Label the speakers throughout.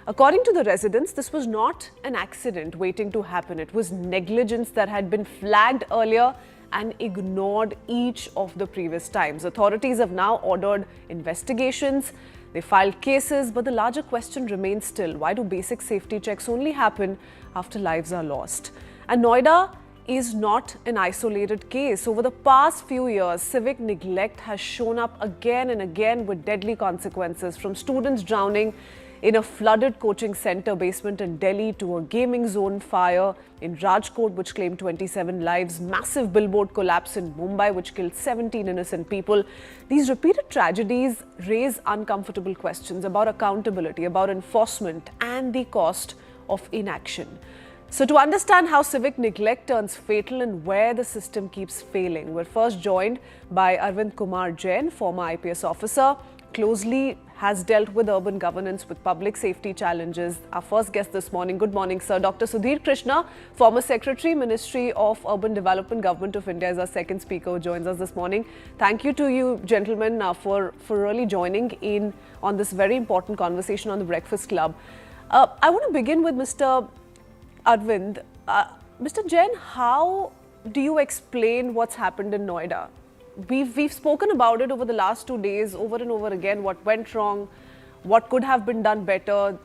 Speaker 1: According to the residents, this was not an accident waiting to happen. It was negligence that had been flagged earlier and ignored each of the previous times. Authorities have now ordered investigations. They filed cases, but the larger question remains still. Why do basic safety checks only happen after lives are lost? And Noida is not an isolated case. Over the past few years, civic neglect has shown up again and again with deadly consequences, from students drowning in a flooded coaching center basement in Delhi to a gaming zone fire in Rajkot which claimed 27 lives, massive billboard collapse in Mumbai which killed 17 innocent people. These repeated tragedies raise uncomfortable questions about accountability, about enforcement and the cost of inaction. So to understand how civic neglect turns fatal and where the system keeps failing, we're first joined by Arvind Kumar Jain, former IPS officer, closely has dealt with urban governance with public safety challenges. Our first guest this morning. Good morning, sir. Dr. Sudhir Krishna, former Secretary, Ministry of Urban Development, Government of India, is our second speaker who joins us this morning. Thank you to you, gentlemen, for really joining in on this very important conversation on the Breakfast Club. I want to begin with Mr. Arvind. Mr. Jain, how do you explain what's happened in Noida? We've spoken about it over the last 2 days, over and over again, what went wrong, what could have been done better.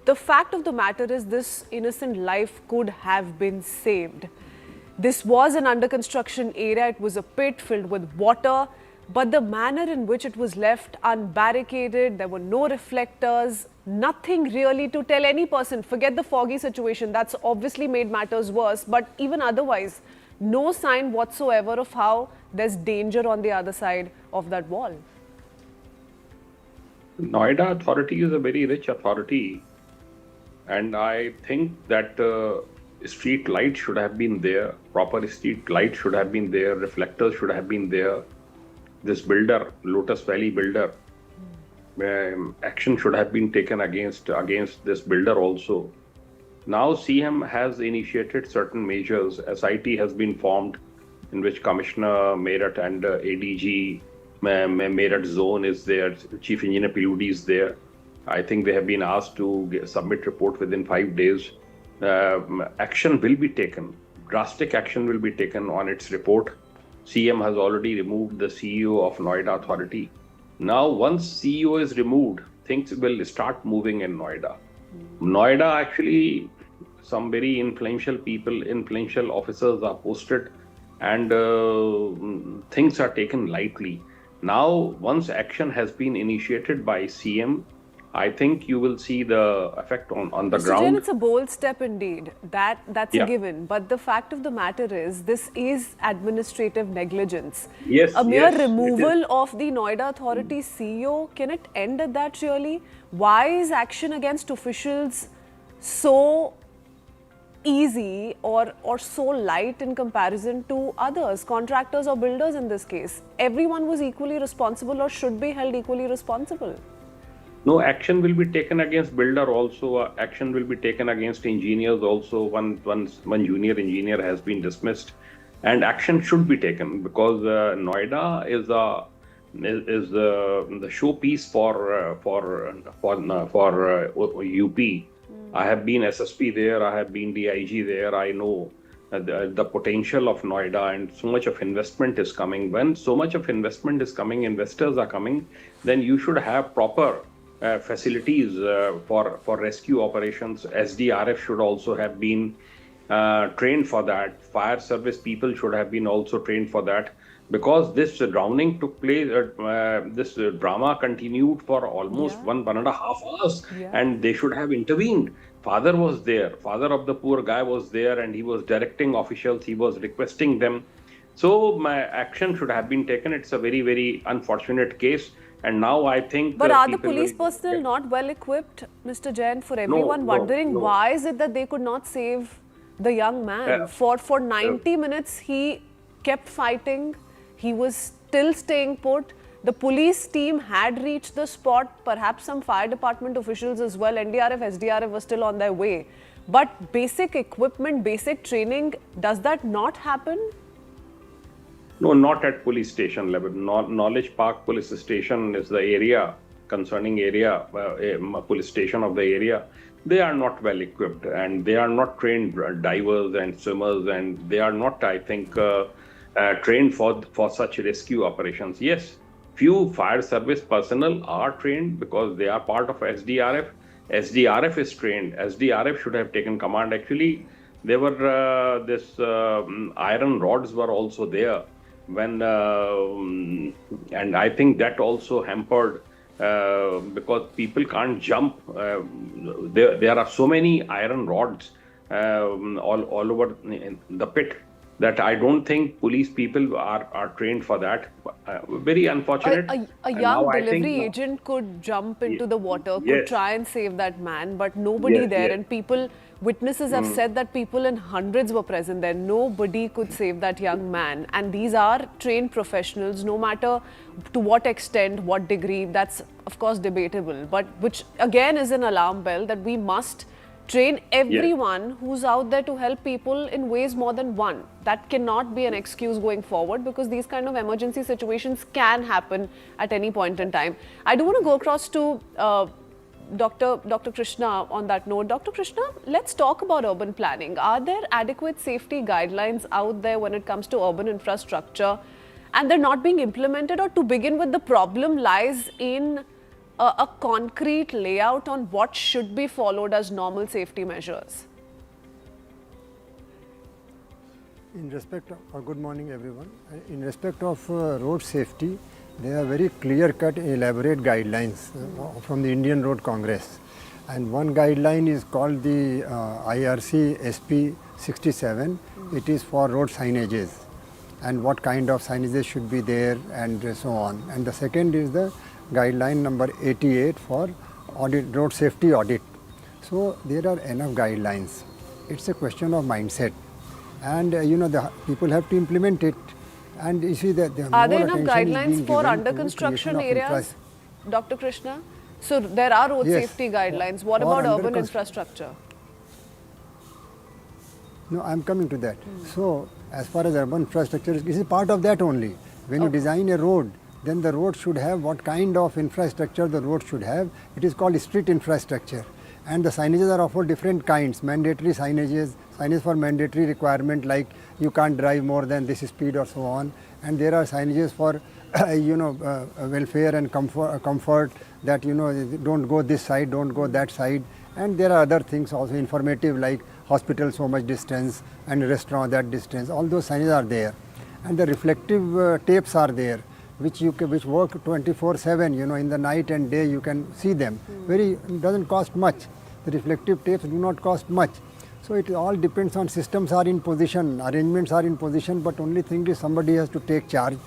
Speaker 1: The fact of the matter is this innocent life could have been saved. This was an under construction area, it was a pit filled with water, but the manner in which it was left unbarricaded, there were no reflectors, nothing really to tell any person. Forget the foggy situation, that's obviously made matters worse, but even otherwise, no sign whatsoever of how there's danger on the other side of that wall.
Speaker 2: Noida authority is a very rich authority, and I think that street light should have been there, proper street light should have been there, reflectors should have been there. This builder, Lotus Valley builder, action should have been taken against this builder also. Now CM has initiated certain measures. SIT has been formed in which Commissioner Meerut and ADG Meerut zone is there, Chief Engineer PUD is there. I think they have been asked to submit report within 5 days. Action will be taken, drastic action will be taken on its report. CM has already removed the CEO of Noida Authority. Now once CEO is removed, things will start moving in Noida. Noida, actually, some very influential people, influential officers are posted, and things are taken lightly. Now, once action has been initiated by CM, I think you will see the effect on the ground.
Speaker 1: Jain, it's a bold step indeed. That's a given. But the fact of the matter is, this is administrative negligence.
Speaker 2: Yes,
Speaker 1: a mere removal of the Noida Authority CEO, can it end at that really? Why is action against officials so easy or so light in comparison to others, contractors or builders in this case? Everyone was equally responsible or should be held equally responsible.
Speaker 2: No, action will be taken against builder also, action will be taken against engineers also. One junior engineer has been dismissed, and action should be taken because Noida is the showpiece for UP. I have been SSP there, I have been DIG there, I know the potential of Noida, and so much of investment is coming. When so much of investment is coming, investors are coming, then you should have proper facilities for rescue operations. SDRF should also have been trained for that. Fire service people should have been also trained for that, because this drowning took place, this drama continued for almost 1.5 hours, and they should have intervened. Father was there, father of the poor guy was there, and he was directing officials, he was requesting them. So my action should have been taken. It's a very, very unfortunate case. And now I think...
Speaker 1: But are the police personnel not well equipped, Mr. Jain, for everyone wondering why is it that they could not save the young man? For 90 minutes, he kept fighting. He was still staying put. The police team had reached the spot. Perhaps some fire department officials as well. NDRF, SDRF were still on their way. But basic equipment, basic training, does that not happen?
Speaker 2: No, not at police station level. Knowledge Park Police Station is the area concerning area, police station of the area, they are not well equipped, and they are not trained divers and swimmers, and they are not, I think, trained for such rescue operations. Yes, few fire service personnel are trained because they are part of SDRF. SDRF is trained. SDRF should have taken command. Actually, there were iron rods were also there when, and I think that also hampered because people can't jump. There are so many iron rods all over in the pit that I don't think police people are trained for that. Very unfortunate.
Speaker 1: A young delivery agent could jump into the water, could
Speaker 2: yes.
Speaker 1: try and save that man, but nobody
Speaker 2: Yes,
Speaker 1: there.
Speaker 2: yes.
Speaker 1: And people, witnesses have said that people in hundreds were present there. Nobody could save that young man. And these are trained professionals, no matter to what extent, what degree, that's of course debatable. But which again is an alarm bell that we must train everyone who's out there to help people in ways more than one. That cannot be an excuse going forward, because these kind of emergency situations can happen at any point in time. I do want to go across to Dr. Krishna on that note. Dr. Krishna, let's talk about urban planning. Are there adequate safety guidelines out there when it comes to urban infrastructure, and they're not being implemented? Or to begin with, the problem lies in a concrete layout on what should be followed as normal safety measures?
Speaker 3: In respect of, good morning everyone. In respect of road safety, there are very clear-cut, elaborate guidelines from the Indian Road Congress. And one guideline is called the IRC SP 67. It is for road signages and what kind of signages should be there and so on. And the second is the guideline number 88 for audit, road safety audit. So there are enough guidelines. It's a question of mindset, and the people have to implement it. And you see that
Speaker 1: are there enough guidelines for under construction areas, Dr. Krishna? So there are road safety guidelines. What about urban infrastructure?
Speaker 3: No, I'm coming to that. So as far as urban infrastructure is, this is part of that only. When you design a road, then the road should have what kind of infrastructure the road should have. It is called street infrastructure. And the signages are of all different kinds. Mandatory signages, signage for mandatory requirement like you can't drive more than this speed or so on. And there are signages for welfare and comfort that don't go this side, don't go that side. And there are other things also informative like hospital so much distance and restaurant that distance. All those signages are there. And the reflective tapes are there, which work 24/7, in the night and day you can see them. Doesn't cost much. The reflective tapes do not cost much. So it all depends on systems are in position, arrangements are in position, but only thing is somebody has to take charge.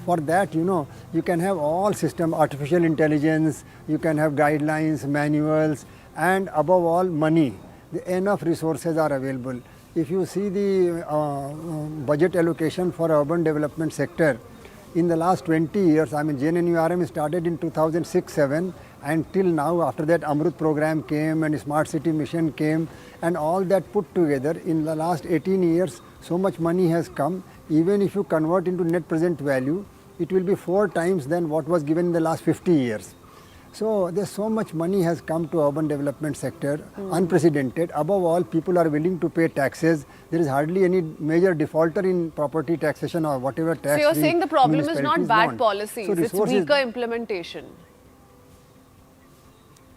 Speaker 3: For that, you can have all system, artificial intelligence, you can have guidelines, manuals, and above all money. Enough resources are available. If you see the budget allocation for urban development sector, in the last 20 years, JNNURM started in 2006-07, and till now, after that Amrut program came and Smart City Mission came, and all that put together in the last 18 years, so much money has come. Even if you convert into net present value, it will be 4 times than what was given in the last 50 years. So there's so much money has come to urban development sector, unprecedented. Above all, people are willing to pay taxes. There is hardly any major defaulter in property taxation or whatever tax.
Speaker 1: So you're saying the problem is not bad policies, it's weaker implementation.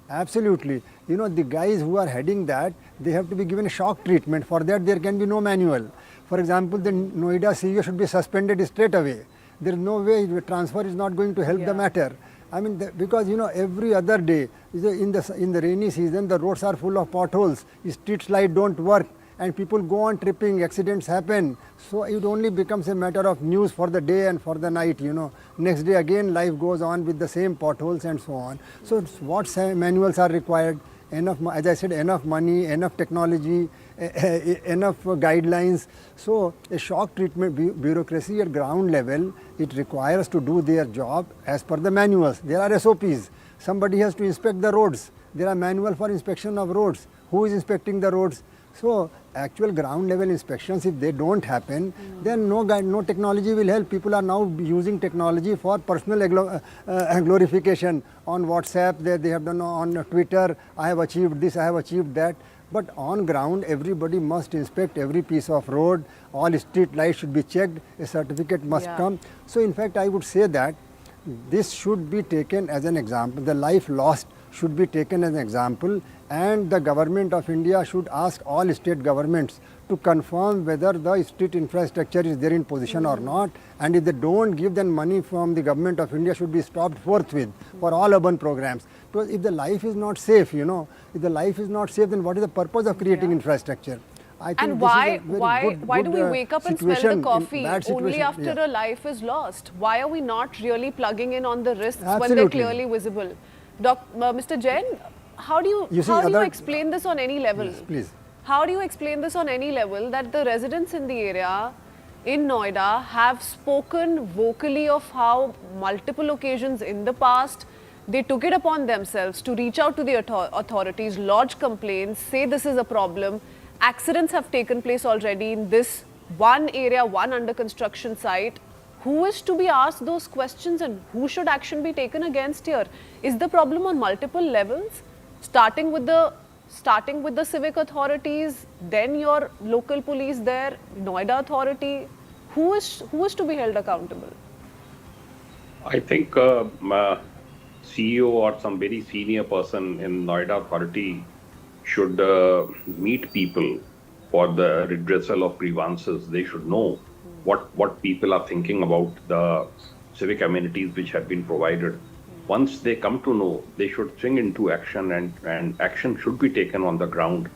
Speaker 3: Absolutely. The guys who are heading that, they have to be given a shock treatment. For that, there can be no manual. For example, the Noida CEO should be suspended straight away. There is no way the transfer is not going to help the matter. Because every other day in the rainy season the roads are full of potholes, street light don't work, and people go on tripping, accidents happen. So it only becomes a matter of news for the day and for the night. Next day again life goes on with the same potholes and so on. So what manuals are required? Enough, as I said, enough money, enough technology, enough guidelines. So a shock treatment bureaucracy at ground level, it requires to do their job as per the manuals. There are SOPs. Somebody has to inspect the roads. There are manual for inspection of roads. Who is inspecting the roads? So actual ground level inspections, if they don't happen, then no technology will help. People are now using technology for personal glorification on WhatsApp. They have done on Twitter, I have achieved this, I have achieved that. But on ground, everybody must inspect every piece of road. All street lights should be checked. A certificate must come. So in fact, I would say that this should be taken as an example. The life lost should be taken as an example, and the government of India should ask all state governments to confirm whether the street infrastructure is there in position or not, and if they don't give, then money from the government of India should be stopped forthwith for all urban programs. Because if the life is not safe, if the life is not safe, then what is the purpose of creating infrastructure? I think
Speaker 1: and
Speaker 3: this is a very
Speaker 1: why do we wake up and smell the coffee only after
Speaker 3: yeah.
Speaker 1: a life is lost? Why are we not really plugging in on the risks when
Speaker 3: Absolutely.
Speaker 1: they're clearly visible? Mr. Jain, how do you explain this on any level?
Speaker 3: Yes, please.
Speaker 1: How do you explain this on any level that the residents in the area in Noida have spoken vocally of how multiple occasions in the past they took it upon themselves to reach out to the authorities, lodge complaints, say this is a problem. Accidents have taken place already in this one area, one under construction site. Who is to be asked those questions and who should action be taken against here? Is the problem on multiple levels, starting with the civic authorities, then your local police there, Noida authority? Who is to be held accountable?
Speaker 2: I think CEO or some very senior person in Noida authority should meet people for the redressal of grievances. They should know what people are thinking about the civic amenities which have been provided. Once they come to know, they should swing into action, and action should be taken on the ground.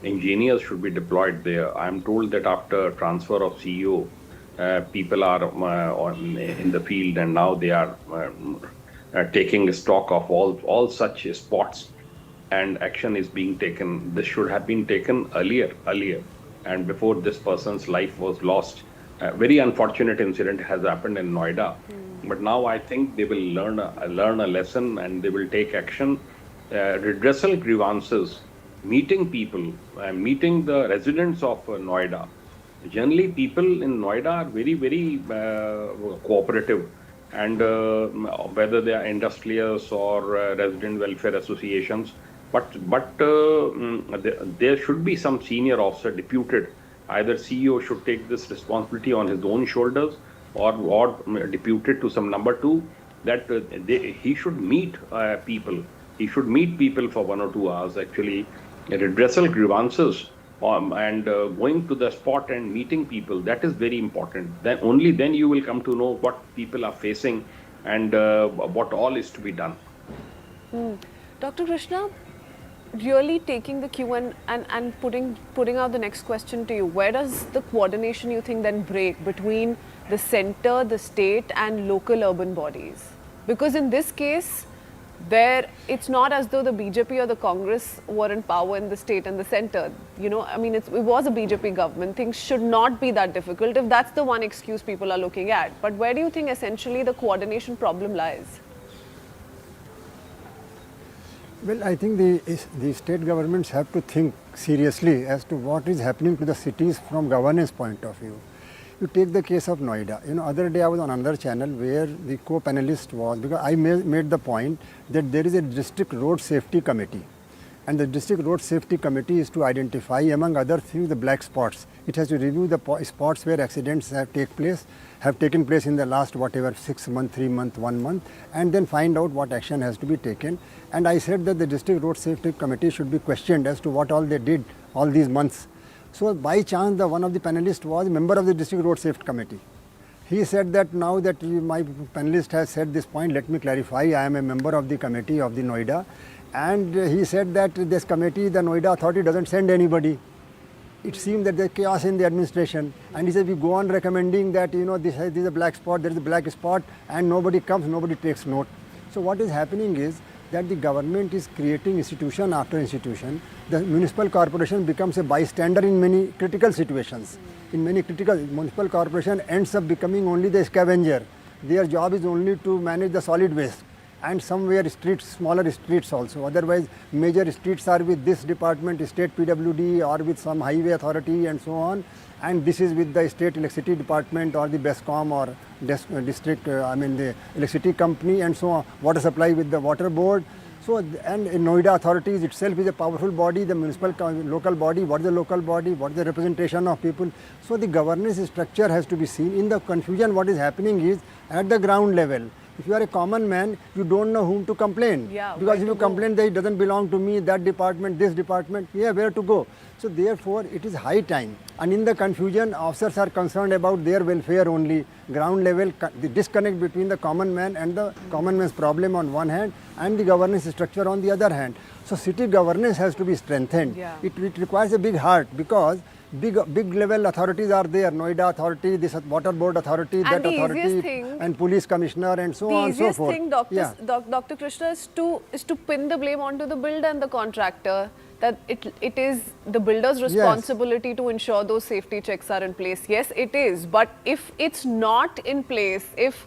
Speaker 2: Engineers should be deployed there. I am told that after transfer of CEO, people are in the field, and now they are taking stock of all such spots, and action is being taken. This should have been taken earlier, and before this person's life was lost. A very unfortunate incident has happened in Noida, but now I think they will learn a lesson, and they will take action. Redressal grievances, meeting people, meeting the residents of Noida. Generally, people in Noida are very, very cooperative, and whether they are industrialists or resident welfare associations, but there should be some senior officer deputed. Either CEO should take this responsibility on his own shoulders, or deputed to some number two, that he should meet people. He should meet people for 1 or 2 hours, actually, redressal grievances, and going to the spot and meeting people. That is very important. Only then you will come to know what people are facing and what all is to be done.
Speaker 1: Dr. Krishna, really taking the cue and putting out the next question to you, where does the coordination you think then break between the center, the state and local urban bodies? Because in this case, it's not as though the BJP or the Congress were in power in the state and the center. I mean, it was a BJP government. Things should not be that difficult if that's the one excuse people are looking at. But where do you think essentially the coordination problem lies?
Speaker 3: Well, I think the state governments have to think seriously as to what is happening to the cities from governance point of view. You take the case of Noida. Other day I was on another channel where the co-panelist was, because I made the point that there is a district road safety committee, and the district road safety committee is to identify, among other things, the black spots. It has to review the spots where accidents have taken place in the last 6 months, 3 months, 1 month, and then find out what action has to be taken. And I said that the district road safety committee should be questioned as to what all they did all these months. So by chance, one of the panelists was a member of the district road safety committee. He said that now that my panelist has said this point, let me clarify, I am a member of the committee of the Noida, and he said that this committee, the Noida authority, doesn't send anybody. It seems that there's chaos in the administration, and he said we go on recommending that this is a black spot, there is a black spot, and nobody comes, nobody takes note. So what is happening is that the government is creating institution after institution. The municipal corporation becomes a bystander in many critical situations. In many critical, municipal corporation ends up becoming only the scavenger. Their job is only to manage the solid waste. and somewhere streets, smaller streets also. Otherwise, major streets are with this department, state PWD, or with some highway authority and so on. And this is with the state electricity department or the BESCOM or district, the electricity company and so on. Water supply with the water board. So, and in Noida authorities itself is a powerful body, the municipal local body. What is the local body? What is the representation of people? So the governance structure has to be seen. In the confusion, what is happening is at the ground level. If you are a common man, you don't know whom to complain.
Speaker 1: Yeah,
Speaker 3: because if you complain that it doesn't belong to me, that department, this department, yeah, where to go? So therefore, it is high time. And in the confusion, officers are concerned about their welfare only. Ground level, the disconnect between the common man and the common man's problem on one hand and the governance structure on the other hand. So city governance has to be strengthened.
Speaker 1: Yeah.
Speaker 3: It requires a big heart because big level authorities are there, Noida authority, this water board authority, that authority, and police commissioner and so on and so forth.
Speaker 1: The easiest thing, Dr. Krishna, is to pin the blame onto the builder and the contractor. That it is the builder's responsibility to ensure those safety checks are in place. Yes, it is. But if it's not in place, if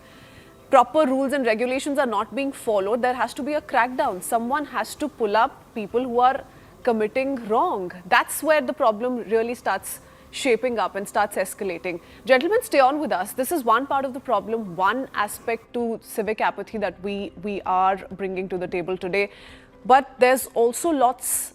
Speaker 1: proper rules and regulations are not being followed, there has to be a crackdown. Someone has to pull up people who are committing wrong. That's where the problem really starts shaping up and starts escalating. Gentlemen, stay on with us. This is one part of the problem, one aspect to civic apathy that we are bringing to the table today. But there's also lots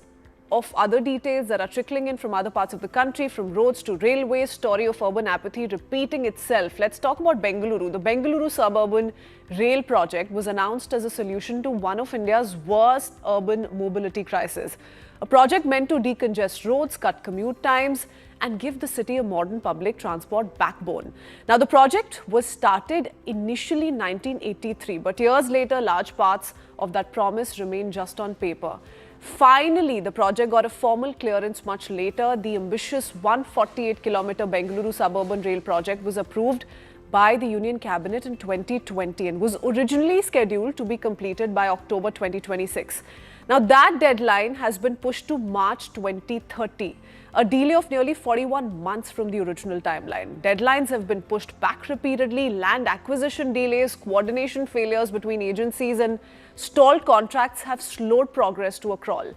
Speaker 1: of other details that are trickling in from other parts of the country, from roads to railways, story of urban apathy repeating itself. Let's talk about Bengaluru. The Bengaluru suburban rail project was announced as a solution to one of India's worst urban mobility crises. A project meant to decongest roads, cut commute times, and give the city a modern public transport backbone. Now, the project was started initially in 1983, but years later, large parts of that promise remain just on paper. Finally, the project got a formal clearance much later. The ambitious 148-kilometer Bengaluru suburban rail project was approved by the Union Cabinet in 2020 and was originally scheduled to be completed by October 2026. Now, that deadline has been pushed to March 2030, a delay of nearly 41 months from the original timeline. Deadlines have been pushed back repeatedly, land acquisition delays, coordination failures between agencies, and stalled contracts have slowed progress to a crawl.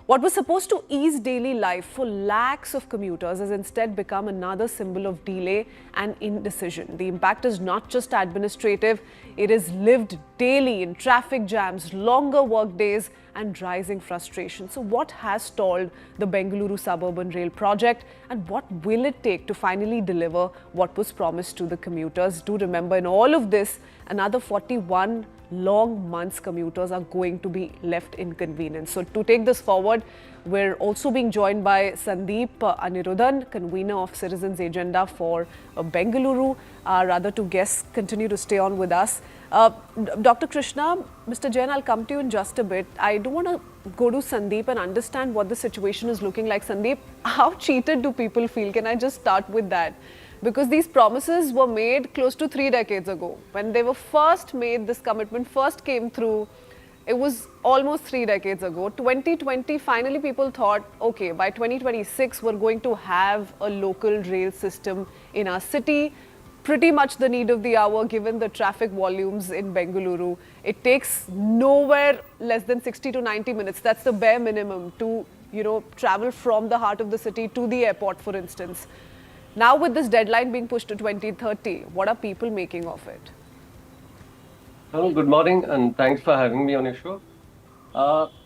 Speaker 1: What was supposed to ease daily life for lakhs of commuters has instead become another symbol of delay and indecision. The impact is not just administrative, it is lived daily in traffic jams, longer work days, and rising frustration. So what has stalled the Bengaluru suburban rail project, and what will it take to finally deliver what was promised to the commuters? Do remember, in all of this, another 41 long months commuters are going to be left inconvenienced. So to take this forward, we're also being joined by Sandeep Anirudhan, convener of Citizens Agenda for Bengaluru. Rather, two guests continue to stay on with us. Dr. Krishna, Mr. Jain, I'll come to you in just a bit. I do want to go to Sandeep and understand what the situation is looking like. Sandeep, how cheated do people feel? Can I just start with that? Because these promises were made close to 3 decades ago. When they were first made, this commitment first came through, it was almost 3 decades ago. 2020, finally people thought, okay, by 2026, we're going to have a local rail system in our city. Pretty much the need of the hour, given the traffic volumes in Bengaluru. It takes nowhere less than 60 to 90 minutes. That's the bare minimum to, travel from the heart of the city to the airport, for instance. Now, with this deadline being pushed to 2030, what are people making of it?
Speaker 4: Hello, good morning, and thanks for having me on your show.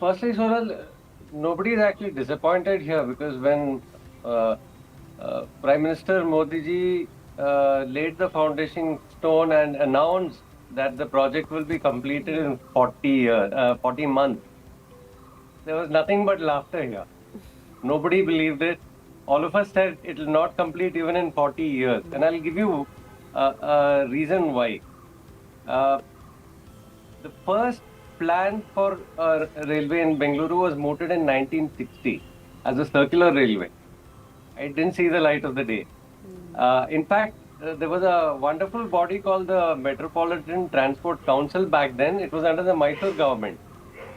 Speaker 4: Firstly, Sonal, nobody is actually disappointed here because when Prime Minister Modi ji laid the foundation stone and announced that the project will be completed in 40 months, there was nothing but laughter here. Nobody believed it. All of us said it will not complete even in 40 years. And I'll give you a reason why. The first plan for a railway in Bengaluru was mooted in 1960 as a circular railway. It didn't see the light of the day. In fact, there was a wonderful body called the Metropolitan Transport Council back then. It was under the Mysore government.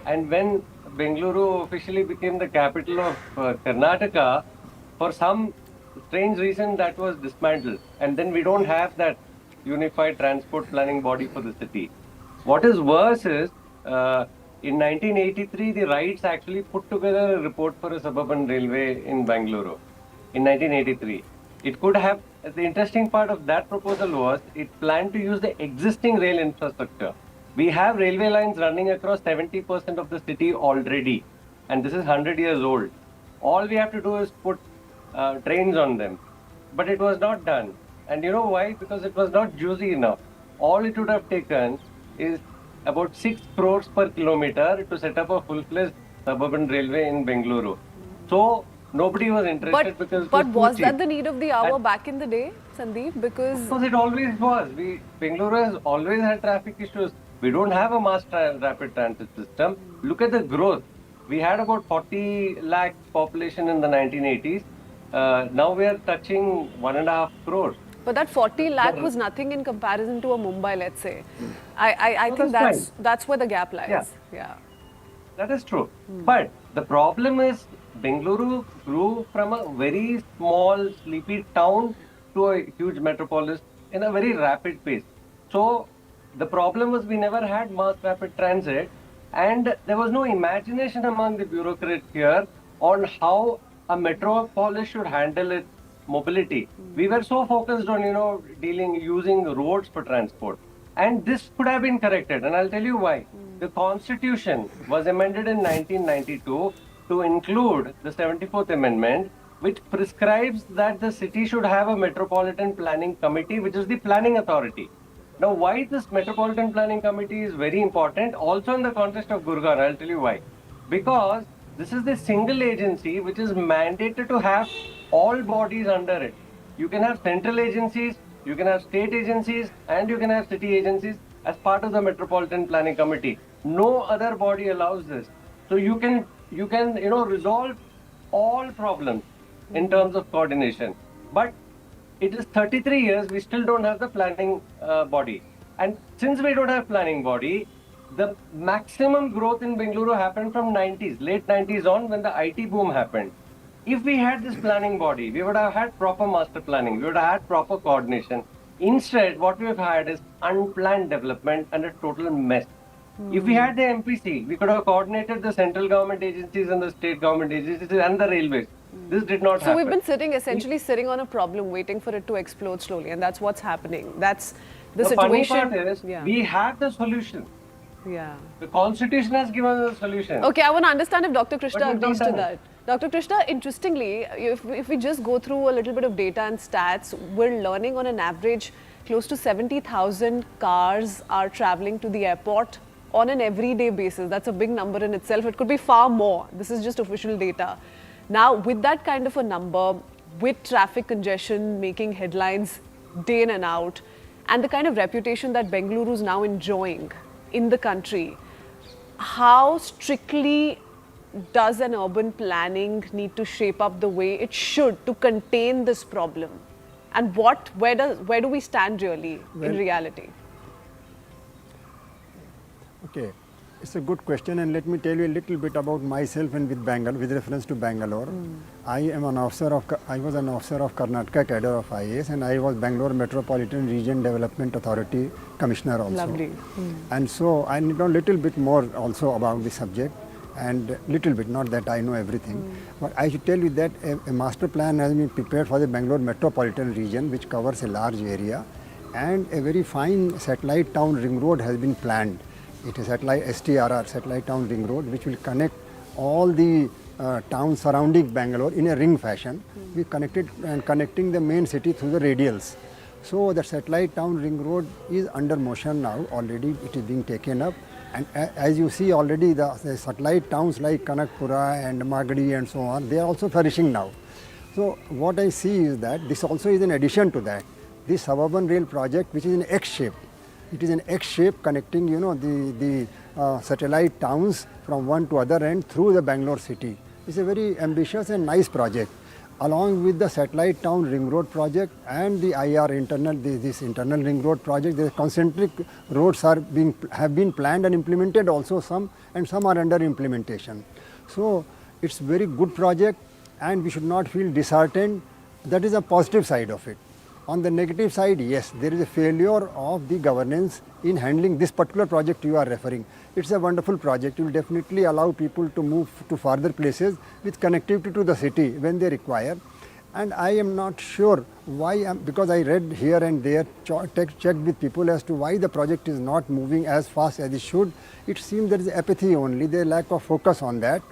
Speaker 4: And when Bengaluru officially became the capital of Karnataka, for some strange reason that was dismantled. And then we don't have that unified transport planning body for the city. What is worse is in 1983, the Wrights actually put together a report for a suburban railway in Bengaluru in 1983. It could have, the interesting part of that proposal was it planned to use the existing rail infrastructure. We have railway lines running across 70% of the city already, and this is 100 years old. All we have to do is put trains on them. But it was not done. And you know why? Because it was not juicy enough. All it would have taken is about 6 crores per kilometer to set up a full-fledged suburban railway in Bengaluru. So nobody was interested because
Speaker 1: But was
Speaker 4: cheap.
Speaker 1: that the need of the hour back in the day, Sandeep? Because
Speaker 4: It always was. Bengaluru has always had traffic issues. We don't have a rapid transit system. Look at the growth. We had about 40 lakh population in the 1980s. Now we are touching 1.5 crores.
Speaker 1: But that 40 lakh was nothing in comparison to a Mumbai, let's say. I think
Speaker 4: that's
Speaker 1: that's where the gap lies.
Speaker 4: Yeah. That is true. But the problem is Bengaluru grew from a very small, sleepy town to a huge metropolis in a very rapid pace. So the problem was we never had mass rapid transit, and there was no imagination among the bureaucrats here on how a metropolis should handle its mobility. We were so focused on, using roads for transport. And this could have been corrected, and I'll tell you why. The Constitution was amended in 1992 to include the 74th Amendment, which prescribes that the city should have a Metropolitan Planning Committee, which is the planning authority. Now, why this Metropolitan Planning Committee is very important, also in the context of Gurgaon, I'll tell you why. Because this is the single agency which is mandated to have all bodies under it. You can have central agencies, you can have state agencies, and you can have city agencies as part of the Metropolitan Planning Committee. No other body allows this. So you can resolve all problems in terms of coordination. But it is 33 years, we still don't have the planning body. And since we don't have planning body, the maximum growth in Bengaluru happened from late 90s on, when the IT boom happened. If we had this planning body, we would have had proper master planning, we would have had proper coordination. Instead, what we have had is unplanned development and a total mess. If we had the MPC, we could have coordinated the central government agencies and the state government agencies and the railways. This did not happen.
Speaker 1: So we've been essentially sitting on a problem, waiting for it to explode slowly, and that's what's happening. That's the situation.
Speaker 4: Funny part is, we have the solution.
Speaker 1: Yeah.
Speaker 4: The Constitution has given us a solution.
Speaker 1: Okay, I want to understand if Dr. Krishna
Speaker 4: But we've
Speaker 1: agrees
Speaker 4: not
Speaker 1: to
Speaker 4: done
Speaker 1: that. Dr. Krishna, interestingly, if we just go through a little bit of data and stats, we're learning on an average close to 70,000 cars are traveling to the airport on an everyday basis. That's a big number in itself. It could be far more. This is just official data. Now, with that kind of a number, with traffic congestion making headlines day in and out, and the kind of reputation that Bengaluru is now enjoying in the country, how strictly does an urban planning need to shape up the way it should to contain this problem? And where do we stand really in reality?
Speaker 3: Okay, it's a good question, and let me tell you a little bit about myself and with reference to Bangalore. I was an officer of Karnataka cadre of IAS, and I was Bangalore Metropolitan Region Development Authority Commissioner also.
Speaker 1: Lovely.
Speaker 3: And so I know a little bit more also about the subject, and little bit, not that I know everything. But I should tell you that a master plan has been prepared for the Bangalore Metropolitan Region, which covers a large area, and a very fine satellite town ring road has been planned. It is STRR, Satellite Town Ring Road, which will connect all the towns surrounding Bangalore in a ring fashion. We connecting the main city through the radials. So the Satellite Town Ring Road is under motion now. Already it is being taken up. And as you see already, the satellite towns like Kanakpura and Magadi and so on, they are also flourishing now. So what I see is that this also is an addition to that. This suburban rail project, which is in X shape. It is an X shape connecting, the satellite towns from one to other end through the Bangalore city. It's a very ambitious and nice project. Along with the satellite town ring road project and the this internal ring road project, the concentric roads have been planned and implemented also, some are under implementation. So it's very good project, and we should not feel disheartened. That is a positive side of it. On the negative side, yes, there is a failure of the governance in handling this particular project you are referring. It's a wonderful project. It will definitely allow people to move to farther places with connectivity to the city when they require. And I am not sure why, because I read here and there, checked with people as to why the project is not moving as fast as it should. It seems there is apathy only, there is lack of focus on that.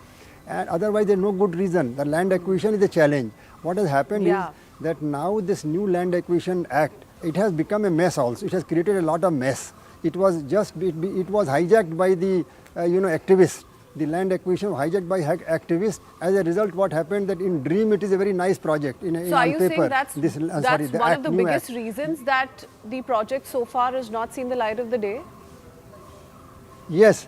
Speaker 3: And otherwise there is no good reason. The land acquisition is a challenge. What has happened is that now this new Land Acquisition Act, it has become a mess also. It has created a lot of mess. It was hijacked by the activists. The land acquisition was hijacked by activists. As a result, what happened that in dream it is a very nice project.
Speaker 1: So are you saying that's one of the biggest reasons that the project so far has not seen the light of the day?
Speaker 3: Yes,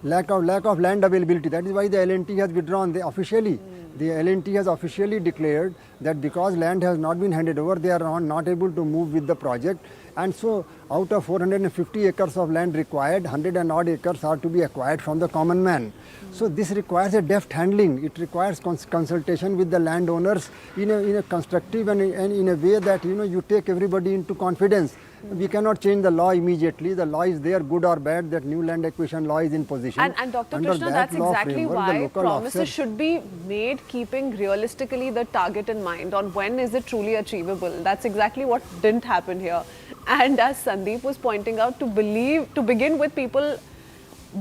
Speaker 3: lack of land availability. That is why the L&T has withdrawn. The L&T has officially declared that because land has not been handed over, they are not able to move with the project. And so out of 450 acres of land required, 100 and odd acres are to be acquired from the common man. So this requires a deft handling. It requires consultation with the landowners in a constructive and in a way that you take everybody into confidence. We cannot change the law immediately. The law is there, good or bad. That new land acquisition law is in position.
Speaker 1: And Dr. Krishna, that's exactly why promises should be made keeping realistically the target in mind on when is it truly achievable. That's exactly what didn't happen here. And as Sandeep was pointing out, to begin with, people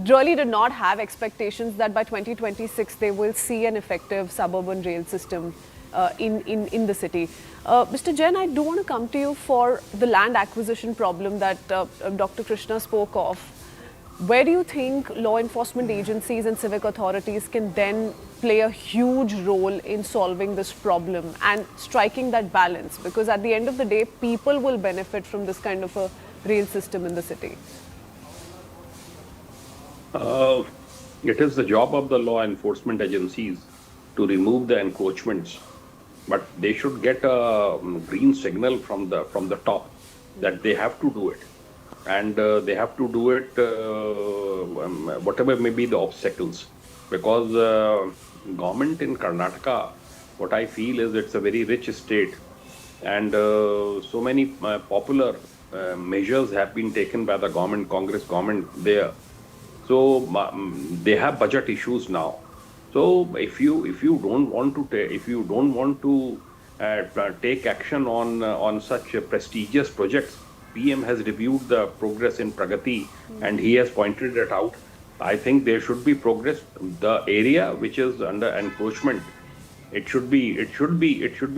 Speaker 1: really did not have expectations that by 2026 they will see an effective suburban rail system in the city. Mr. Jain, I do want to come to you for the land acquisition problem that Dr. Krishna spoke of. Where do you think law enforcement agencies and civic authorities can then play a huge role in solving this problem and striking that balance? Because at the end of the day, people will benefit from this kind of a rail system in the city.
Speaker 2: It is the job of the law enforcement agencies to remove the encroachments, but they should get a green signal from the top that they have to do it, and they have to do it whatever may be the obstacles, because government in Karnataka, what I feel is it's a very rich state, and so many popular measures have been taken by the government, Congress government there. So they have budget issues now. So if you don't want to take action on such prestigious projects, PM has reviewed the progress in Pragati and he has pointed it out. I think there should be progress. The area which is under encroachment, it should be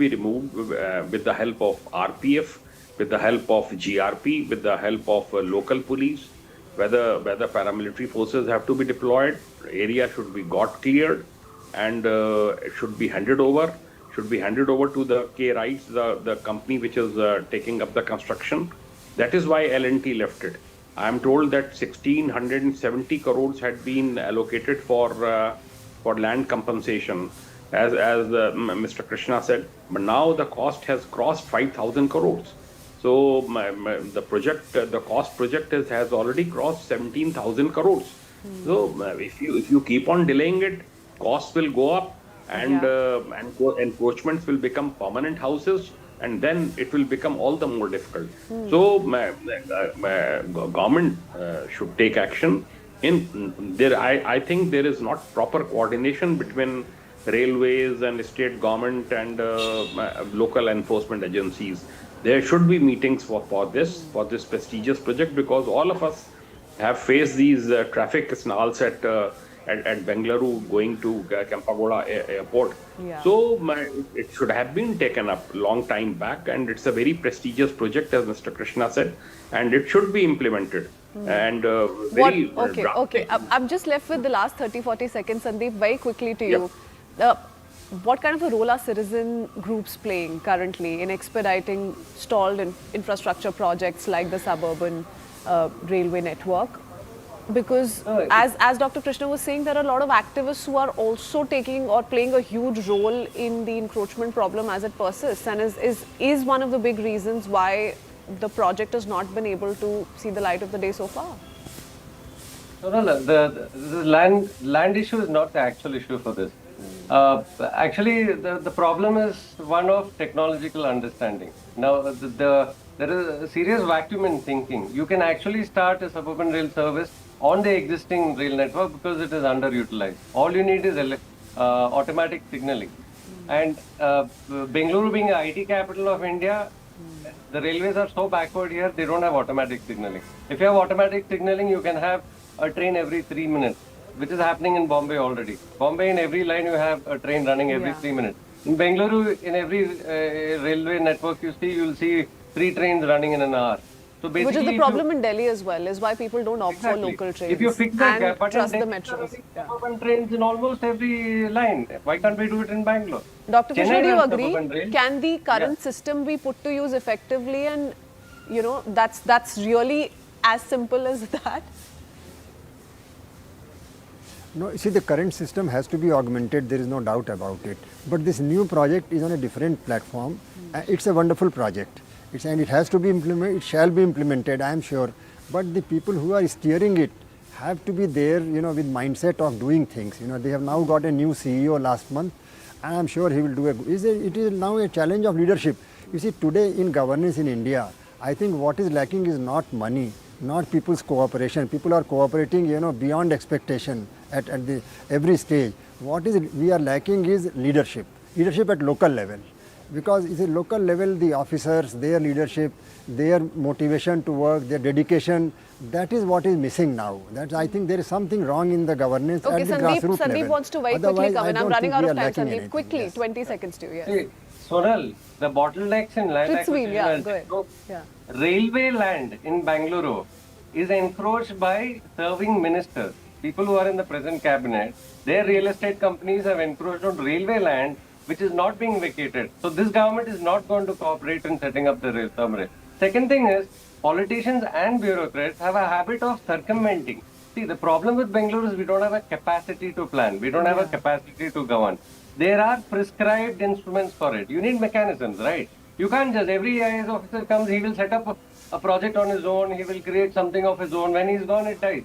Speaker 2: removed with the help of RPF, with the help of GRP, with the help of local police. Whether paramilitary forces have to be deployed, area should be got cleared, and it should be handed over to the K Rights, the company which is taking up the construction. That is why L&T left it. I am told that 1,670 crores had been allocated for land compensation, as Mr. Krishna said, but now the cost has crossed 5,000 crores. So the cost project has already crossed 17,000 crores. So if you keep on delaying it, costs will go up, and encroachments will become permanent houses, and then it will become all the more difficult. So government should take action. I think there is not proper coordination between railways and state government and local enforcement agencies. There should be meetings for this prestigious project, because all of us have faced these traffic snarls at Bengaluru going to Kempagoda airport.
Speaker 1: Yeah.
Speaker 2: So it should have been taken up long time back, and it's a very prestigious project, as Mr. Krishna said, and it should be implemented. And
Speaker 1: Okay. I'm just left with the last 30-40 seconds, Sandeep, very quickly to you. What kind of a role are citizen groups playing currently in expediting stalled infrastructure projects like the suburban railway network? Because as Dr. Krishna was saying, there are a lot of activists who are also taking or playing a huge role in the encroachment problem as it persists, and is one of the big reasons why the project has not been able to see the light of the day so far.
Speaker 4: No, the land issue is not the actual issue for this. Actually, the problem is one of technological understanding. Now, there is a serious vacuum in thinking. You can actually start a suburban rail service on the existing rail network because it is underutilized. All you need is automatic signaling. And Bengaluru being the IT capital of India, the railways are so backward here, they don't have automatic signaling. If you have automatic signaling, you can have a train every 3 minutes, which is happening in Bombay already. Bombay, in every line, you have a train running every 3 minutes. In Bengaluru, in every railway network you see, you'll see 3 trains running in an hour. So basically,
Speaker 1: which is the problem in Delhi as well, is why people don't opt for local trains.
Speaker 4: If you fix the
Speaker 1: and
Speaker 4: gap,
Speaker 1: trust the metros.
Speaker 4: Suburban trains in almost every line. Why can't we do it in Bangalore?
Speaker 1: Dr. Krishna, do you
Speaker 4: has
Speaker 1: agree?
Speaker 4: suburban rail.
Speaker 1: Can the current system be put to use effectively, and that's really as simple as that?
Speaker 3: No, see, the current system has to be augmented, there is no doubt about it. But this new project is on a different platform. It's a wonderful project. And it has to be implemented, it shall be implemented, I am sure. But the people who are steering it have to be there, with mindset of doing things. They have now got a new CEO last month, and I am sure he will do it is now a challenge of leadership. You see, today in governance in India, I think what is lacking is not money, not people's cooperation. People are cooperating, beyond expectation at every stage. What is we are lacking is leadership at local level. Because it's a local level, the officers, their leadership, their motivation to work, their dedication, that is what is missing now. I think there is something wrong in the governance at the grassroots level.
Speaker 1: Sandeep wants to very quickly come in. I'm running out of time, Sandeep. Quickly, yes. 20 seconds to you. Yes.
Speaker 4: See, Sonal, the bottlenecks in land acquisition,
Speaker 1: go ahead.
Speaker 4: Railway land in Bengaluru is encroached by serving ministers. People who are in the present cabinet, their real estate companies have encroached on railway land which is not being vacated. So this government is not going to cooperate in setting up the rail terminal. Second thing is, politicians and bureaucrats have a habit of circumventing. See, the problem with Bengaluru is we don't have a capacity to plan. We don't have a capacity to govern. There are prescribed instruments for it. You need mechanisms, right? You can't just, every IAS officer comes, he will set up a project on his own, he will create something of his own. When he's gone, it dies.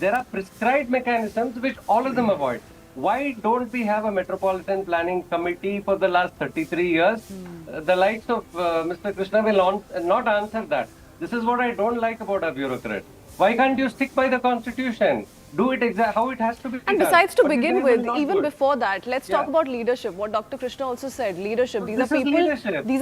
Speaker 4: There are prescribed mechanisms which all of them avoid. Why don't we have a metropolitan planning committee for the last 33 years? The likes of Mr. Krishna will not answer that. This is what I don't like about a bureaucrat. Why can't you stick by the constitution? Do it how it has to be done.
Speaker 1: And besides, to begin with, even before that, let's talk about leadership. What Dr. Krishna also said, leadership. These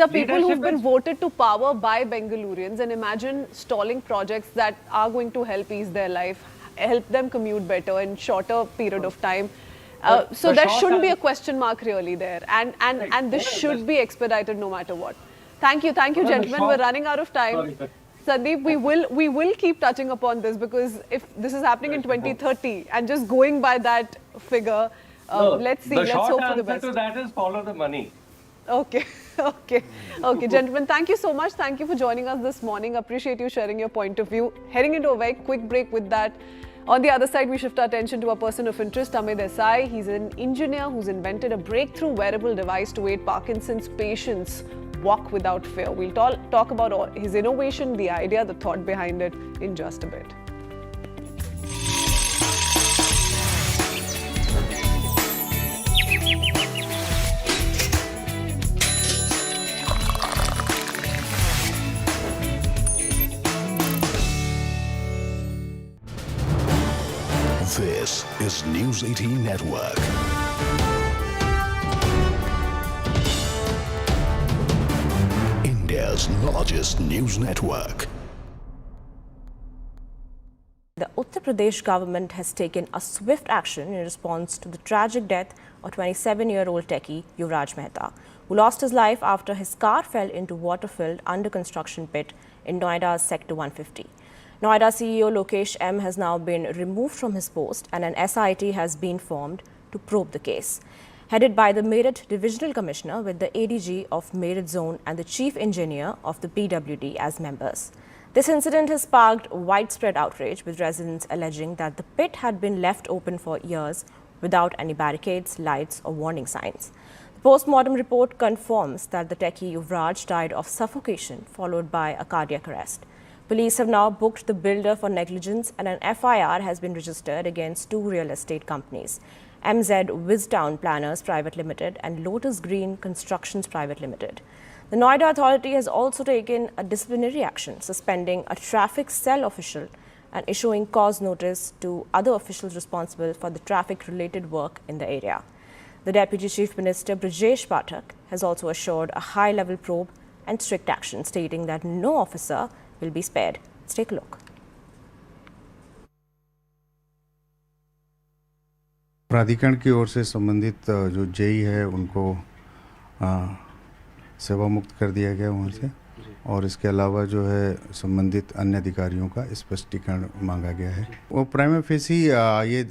Speaker 1: are people who've been voted to power by Bengalurians, and imagine stalling projects that are going to help ease their life, help them commute better in shorter period of time. So there shouldn't be a question mark really there, and this should be expedited no matter what. Thank you, gentlemen. We're running out of time. Sandeep, we will keep touching upon this, because if this is happening in 2030 and just going by that figure, let's see. Let's hope for the best.
Speaker 4: The short answer to that is follow the money.
Speaker 1: Okay, gentlemen. Thank you so much. Thank you for joining us this morning. Appreciate you sharing your point of view. Heading into a very quick break with that. On the other side, we shift our attention to a person of interest, Amit Desai. He's an engineer who's invented a breakthrough wearable device to aid Parkinson's patients walk without fear. We'll talk about his innovation, the idea, the thought behind it in just a bit.
Speaker 5: This is News 18 Network. India's largest news network.
Speaker 6: The Uttar Pradesh government has taken a swift action in response to the tragic death of 27-year-old techie Yuvraj Mehta, who lost his life after his car fell into water-filled under-construction pit in Noida's Sector 150. Noida CEO Lokesh M has now been removed from his post, and an SIT has been formed to probe the case. Headed by the Meerut Divisional Commissioner with the ADG of Meerut Zone and the Chief Engineer of the PWD as members. This incident has sparked widespread outrage, with residents alleging that the pit had been left open for years without any barricades, lights or warning signs. The post-mortem report confirms that the techie Yuvraj died of suffocation followed by a cardiac arrest. Police have now booked the builder for negligence, and an FIR has been registered against 2 real estate companies. MZ Wiztown Planners Private Limited and Lotus Green Constructions Private Limited. The Noida authority has also taken a disciplinary action, suspending a traffic cell official and issuing cause notice to other officials responsible for the traffic-related work in the area. The Deputy Chief Minister Brijesh Pathak has also assured a high-level probe and strict action, stating that no officer will be spared. Let's take a look.
Speaker 7: प्राधिकरण की ओर से संबंधित जो JEE है उनको सेवा मुक्त कर दिया गया वहाँ से, और इसके अलावा जो है संबंधित अन्य अधिकारियों का स्पष्टीकरण मांगा गया है। वो प्राइमा फेसी ये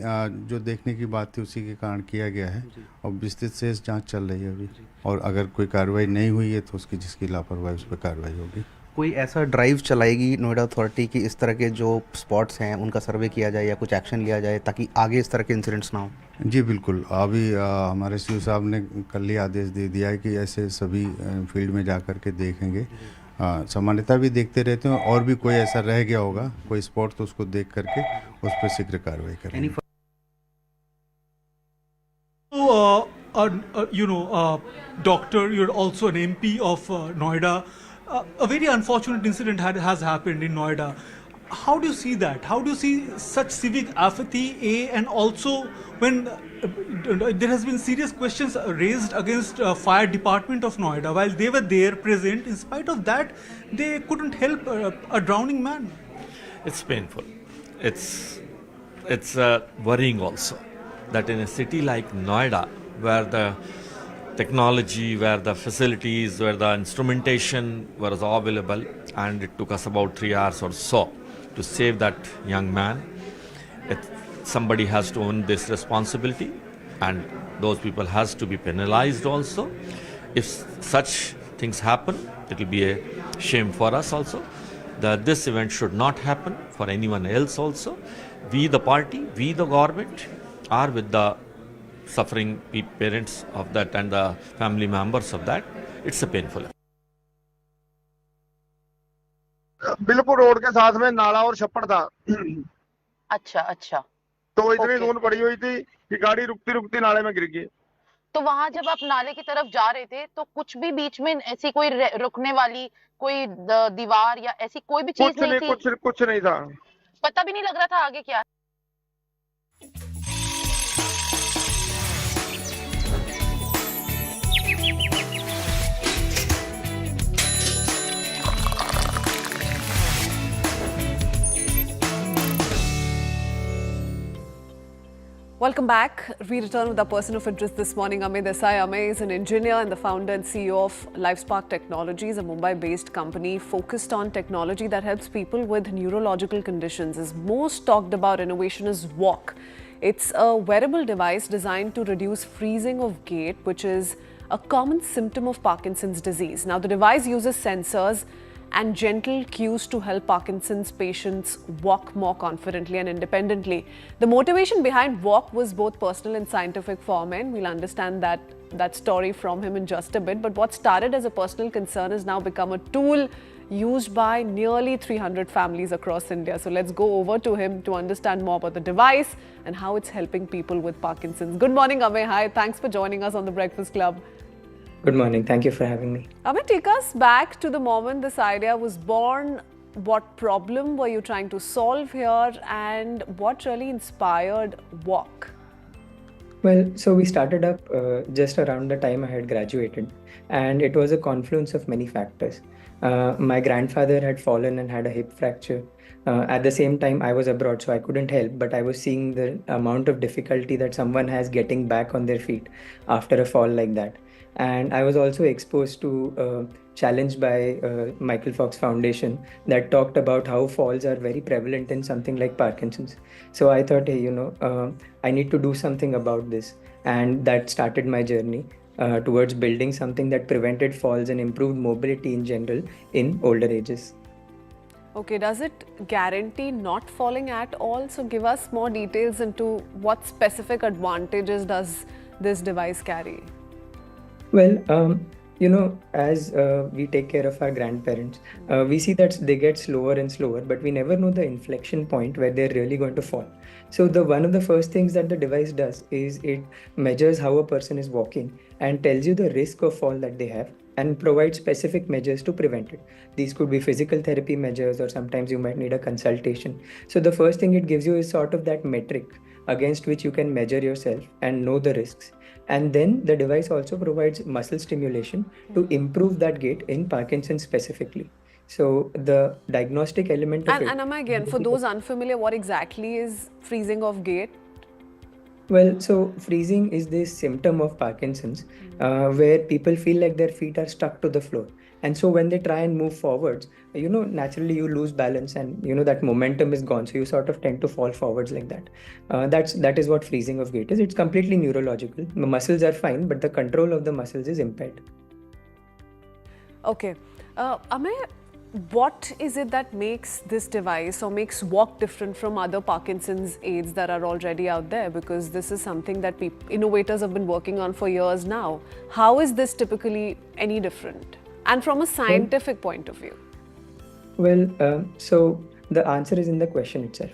Speaker 7: जो देखने की बात थी उसी के कारण किया गया है और विस्तृत से जांच चल रही है अभी, और अगर कोई कार्रवाई नहीं हुई है तो उसकी जिसकी लापरवाही उस पर कार्रवाई होगी।
Speaker 8: कोई ऐसा ड्राइव चलाएगी नोएडा अथॉरिटी की इस तरह के जो स्पॉट्स हैं उनका सर्वे किया जाए या कुछ एक्शन लिया जाए ताकि आगे इस तरह के इंसिडेंट्स ना हो?
Speaker 7: जी बिल्कुल, अभी हमारे सीओ साहब ने कल ही आदेश दे दिया है कि ऐसे सभी फील्ड में जा कर के देखेंगे। सामान्यतः भी देखते रहते हैं, और भी कोई ऐसा रह गया होगा कोई स्पॉट तो उसको देख करके उस पर शीघ्र कार्रवाई करेंगे।
Speaker 9: Doctor, you're also an MP of Noida. A very unfortunate incident has happened in Noida. How do you see that? How do you see such civic apathy? And also when there has been serious questions raised against fire department of Noida while they were there present, in spite of that they couldn't help a drowning man.
Speaker 10: It's painful. It's worrying also that in a city like Noida, where the technology, where the facilities, where the instrumentation was all available, and it took us about 3 hours or so to save that young man. Somebody has to own this responsibility, and those people has to be penalized also. If such things happen, it will be a shame for us also. This event should not happen for anyone else also. We the party, we the government are with the suffering parents of that and the family members of that. It's a painful.
Speaker 11: बिल्कुल road के साथ में नाला और छप्पड़ था।
Speaker 12: अच्छा
Speaker 11: तो इतनी धूल पड़ी हुई थी कि गाड़ी रुकती रुकती नाले में गिर गई।
Speaker 12: तो वहां जब आप नाले की तरफ जा रहे थे तो कुछ भी बीच में ऐसी कोई रुकने वाली कोई दीवार या ऐसी कोई भी चीज नहीं थी?
Speaker 11: कुछ नहीं था,
Speaker 12: पता भी नहीं लग रहा था आगे क्या।
Speaker 1: Welcome back. We return with our person of interest this morning, Amey Desai. Amey is an engineer and the founder and CEO of LifeSpark Technologies, a Mumbai-based company focused on technology that helps people with neurological conditions. His most talked about innovation is Walk. It's a wearable device designed to reduce freezing of gait, which is a common symptom of Parkinson's disease. Now, the device uses sensors and gentle cues to help Parkinson's patients walk more confidently and independently. The motivation behind Walk was both personal and scientific for men. We'll understand that story from him in just a bit. But what started as a personal concern has now become a tool used by nearly 300 families across India. So let's go over to him to understand more about the device and how it's helping people with Parkinson's. Good morning, Amey. Hi, thanks for joining us on the Breakfast Club.
Speaker 13: Good morning. Thank you for having me.
Speaker 1: Amey, take us back to the moment this idea was born. What problem were you trying to solve here, and what really inspired Walk?
Speaker 13: Well, so we started up just around the time I had graduated, and it was a confluence of many factors. My grandfather had fallen and had a hip fracture. At the same time, I was abroad, so I couldn't help, but I was seeing the amount of difficulty that someone has getting back on their feet after a fall like that. And I was also exposed to a challenge by Michael Fox Foundation that talked about how falls are very prevalent in something like Parkinson's. So I thought, hey, I need to do something about this. And that started my journey towards building something that prevented falls and improved mobility in general in older ages.
Speaker 1: Okay, does it guarantee not falling at all? So give us more details into what specific advantages does this device carry?
Speaker 13: Well, as we take care of our grandparents, we see that they get slower and slower, but we never know the inflection point where they're really going to fall. So one of the first things that the device does is it measures how a person is walking and tells you the risk of fall that they have and provides specific measures to prevent it. These could be physical therapy measures, or sometimes you might need a consultation. So the first thing it gives you is sort of that metric against which you can measure yourself and know the risks. And then the device also provides muscle stimulation to improve that gait in Parkinson's specifically. So the diagnostic element of
Speaker 1: And Amma, again, for those unfamiliar, what exactly is freezing of gait?
Speaker 13: Well, so freezing is this symptom of Parkinson's where people feel like their feet are stuck to the floor. And so when they try and move forwards, naturally you lose balance and, that momentum is gone. So you sort of tend to fall forwards like that. That is what freezing of gait is. It's completely neurological. The muscles are fine, but the control of the muscles is impaired.
Speaker 1: Okay. Amay, what is it that makes this device or makes walk different from other Parkinson's aids that are already out there? Because this is something that innovators have been working on for years now. How is this typically any different? And from a scientific point of view?
Speaker 13: Well, so the answer is in the question itself.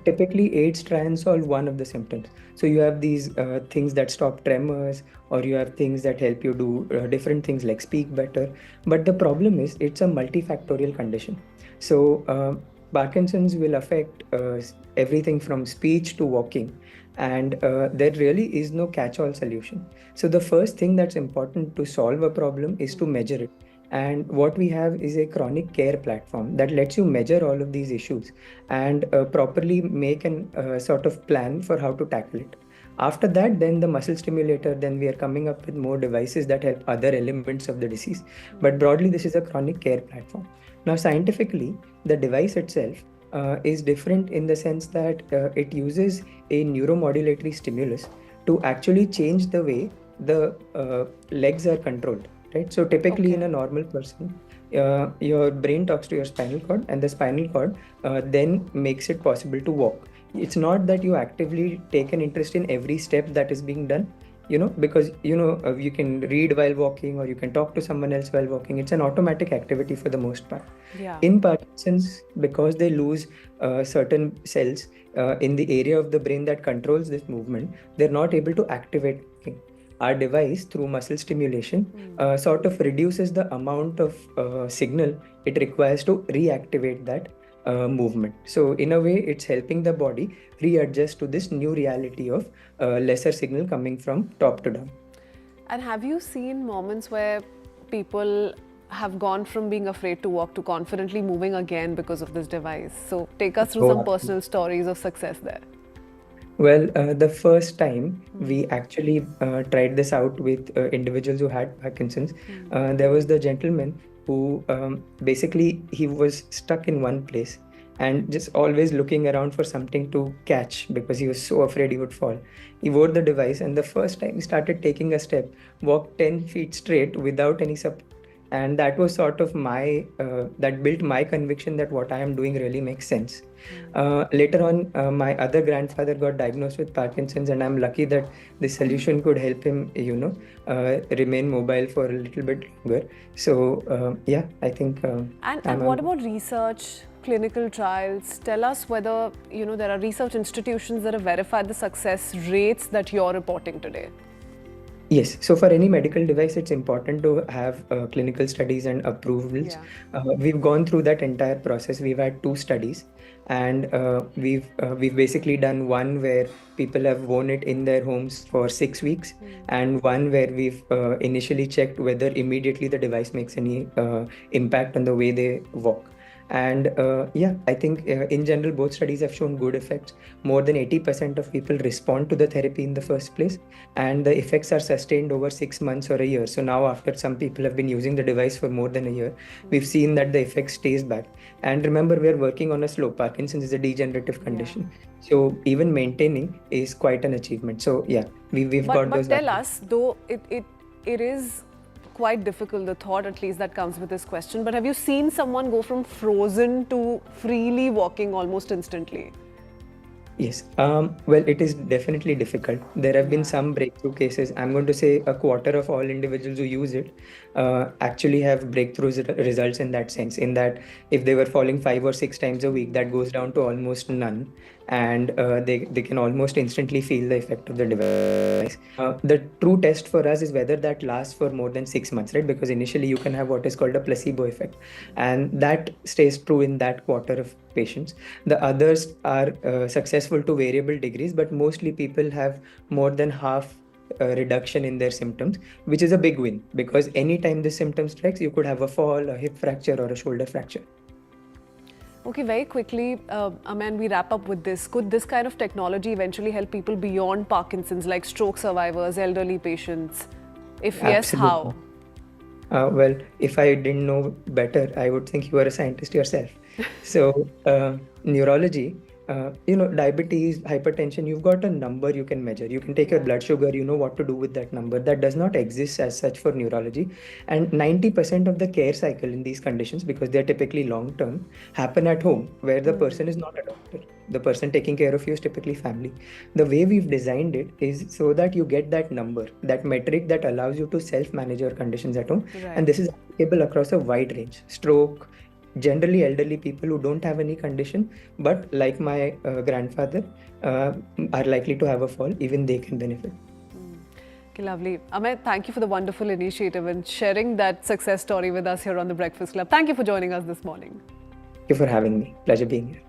Speaker 13: Typically, aids try and solve one of the symptoms. So you have these things that stop tremors, or you have things that help you do different things like speak better. But the problem is it's a multifactorial condition. So Parkinson's will affect everything from speech to walking. And there really is no catch-all solution. So the first thing that's important to solve a problem is to measure it. And what we have is a chronic care platform that lets you measure all of these issues and properly make an sort of plan for how to tackle it. After that, then the muscle stimulator, then we are coming up with more devices that help other elements of the disease. But broadly, this is a chronic care platform. Now, scientifically, the device itself is different in the sense that it uses a neuromodulatory stimulus to actually change the way the legs are controlled. Right? So typically in a normal person, your brain talks to your spinal cord, and the spinal cord then makes it possible to walk. It's not that you actively take an interest in every step that is being done, because you can read while walking, or you can talk to someone else while walking. It's an automatic activity for the most part.
Speaker 1: Yeah.
Speaker 13: In Parkinson's, because they lose certain cells in the area of the brain that controls this movement, they're not able to activate walking. Our device, through muscle stimulation, sort of reduces the amount of signal it requires to reactivate that movement. So in a way, it's helping the body readjust to this new reality of lesser signal coming from top to down.
Speaker 1: And have you seen moments where people have gone from being afraid to walk to confidently moving again because of this device? So take us through some personal stories of success there.
Speaker 13: Well, the first time we actually tried this out with individuals who had Parkinson's, there was the gentleman who basically he was stuck in one place and just always looking around for something to catch because he was so afraid he would fall. He wore the device, and the first time he started taking a step, walked 10 feet straight without any support. And that was sort of that built my conviction that what I am doing really makes sense. Later on, my other grandfather got diagnosed with Parkinson's, and I'm lucky that this solution could help him, remain mobile for a little bit longer. So, I think.
Speaker 1: And what about research, clinical trials? Tell us whether, there are research institutions that have verified the success rates that you're reporting today.
Speaker 13: Yes. So for any medical device, it's important to have clinical studies and approvals. We've gone through that entire process. We've had 2 studies, and we've basically done one where people have worn it in their homes for 6 weeks, and one where we've initially checked whether immediately the device makes any impact on the way they walk. And I think in general, both studies have shown good effects. More than 80% of people respond to the therapy in the first place, and the effects are sustained over 6 months or a year. So now, after some people have been using the device for more than a year, we've seen that the effect stays back. And remember, we're working on a slope. Parkinson's is a degenerative condition. So even maintaining is quite an achievement. So we've got those.
Speaker 1: But tell us, though it is quite difficult, the thought at least that comes with this question, but have you seen someone go from frozen to freely walking almost instantly?
Speaker 13: Yes. Well, it is definitely difficult. There have been some breakthrough cases. I'm going to say a quarter of all individuals who use it actually have results in that sense. In that, if they were falling 5 or 6 times a week, that goes down to almost none, and they can almost instantly feel the effect of the device. The true test for us is whether that lasts for more than 6 months, right? Because initially you can have what is called a placebo effect, and that stays true in that quarter of patients. The others are successful to variable degrees, but mostly people have more than half reduction in their symptoms, which is a big win, because anytime this symptom strikes, you could have a fall, a hip fracture, or a shoulder fracture.
Speaker 1: Okay, very quickly, Aman, we wrap up with this. Could this kind of technology eventually help people beyond Parkinson's, like stroke survivors, elderly patients? If yes, how?
Speaker 13: Well, if I didn't know better, I would think you are a scientist yourself. So, neurology, diabetes, hypertension, you've got a number you can measure. You can take your blood sugar, you know what to do with that number. That does not exist as such for neurology. And 90% of the care cycle in these conditions, because they're typically long term, happen at home, where the person is not a doctor. The person taking care of you is typically family. The way we've designed it is so that you get that number, that metric that allows you to self-manage your conditions at home.
Speaker 1: Right.
Speaker 13: And this is applicable across a wide range. Stroke, generally elderly people who don't have any condition, but like my grandfather, are likely to have a fall, even they can benefit.
Speaker 1: Okay, lovely. Amit, thank you for the wonderful initiative and sharing that success story with us here on The Breakfast Club. Thank you for joining us this morning.
Speaker 13: Thank you for having me. Pleasure being here.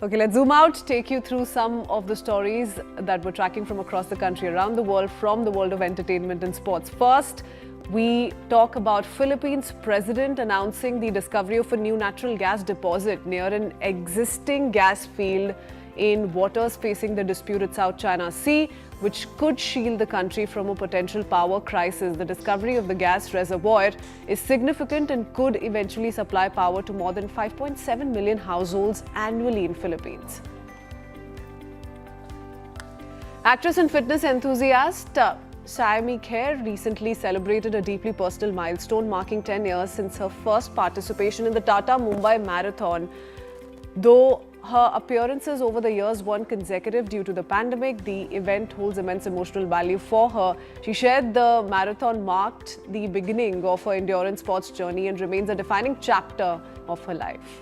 Speaker 1: Okay, let's zoom out, take you through some of the stories that we're tracking from across the country, around the world, from the world of entertainment and sports. First, we talk about Philippines president announcing the discovery of a new natural gas deposit near an existing gas field in waters facing the disputed South China Sea, which could shield the country from a potential power crisis. The discovery of the gas reservoir is significant and could eventually supply power to more than 5.7 million households annually in Philippines. Actress and fitness enthusiast Saimi Kher recently celebrated a deeply personal milestone, marking 10 years since her first participation in the Tata Mumbai Marathon. Though her appearances over the years weren't consecutive due to the pandemic, the event holds immense emotional value for her. She shared the marathon marked the beginning of her endurance sports journey and remains a defining chapter of her life.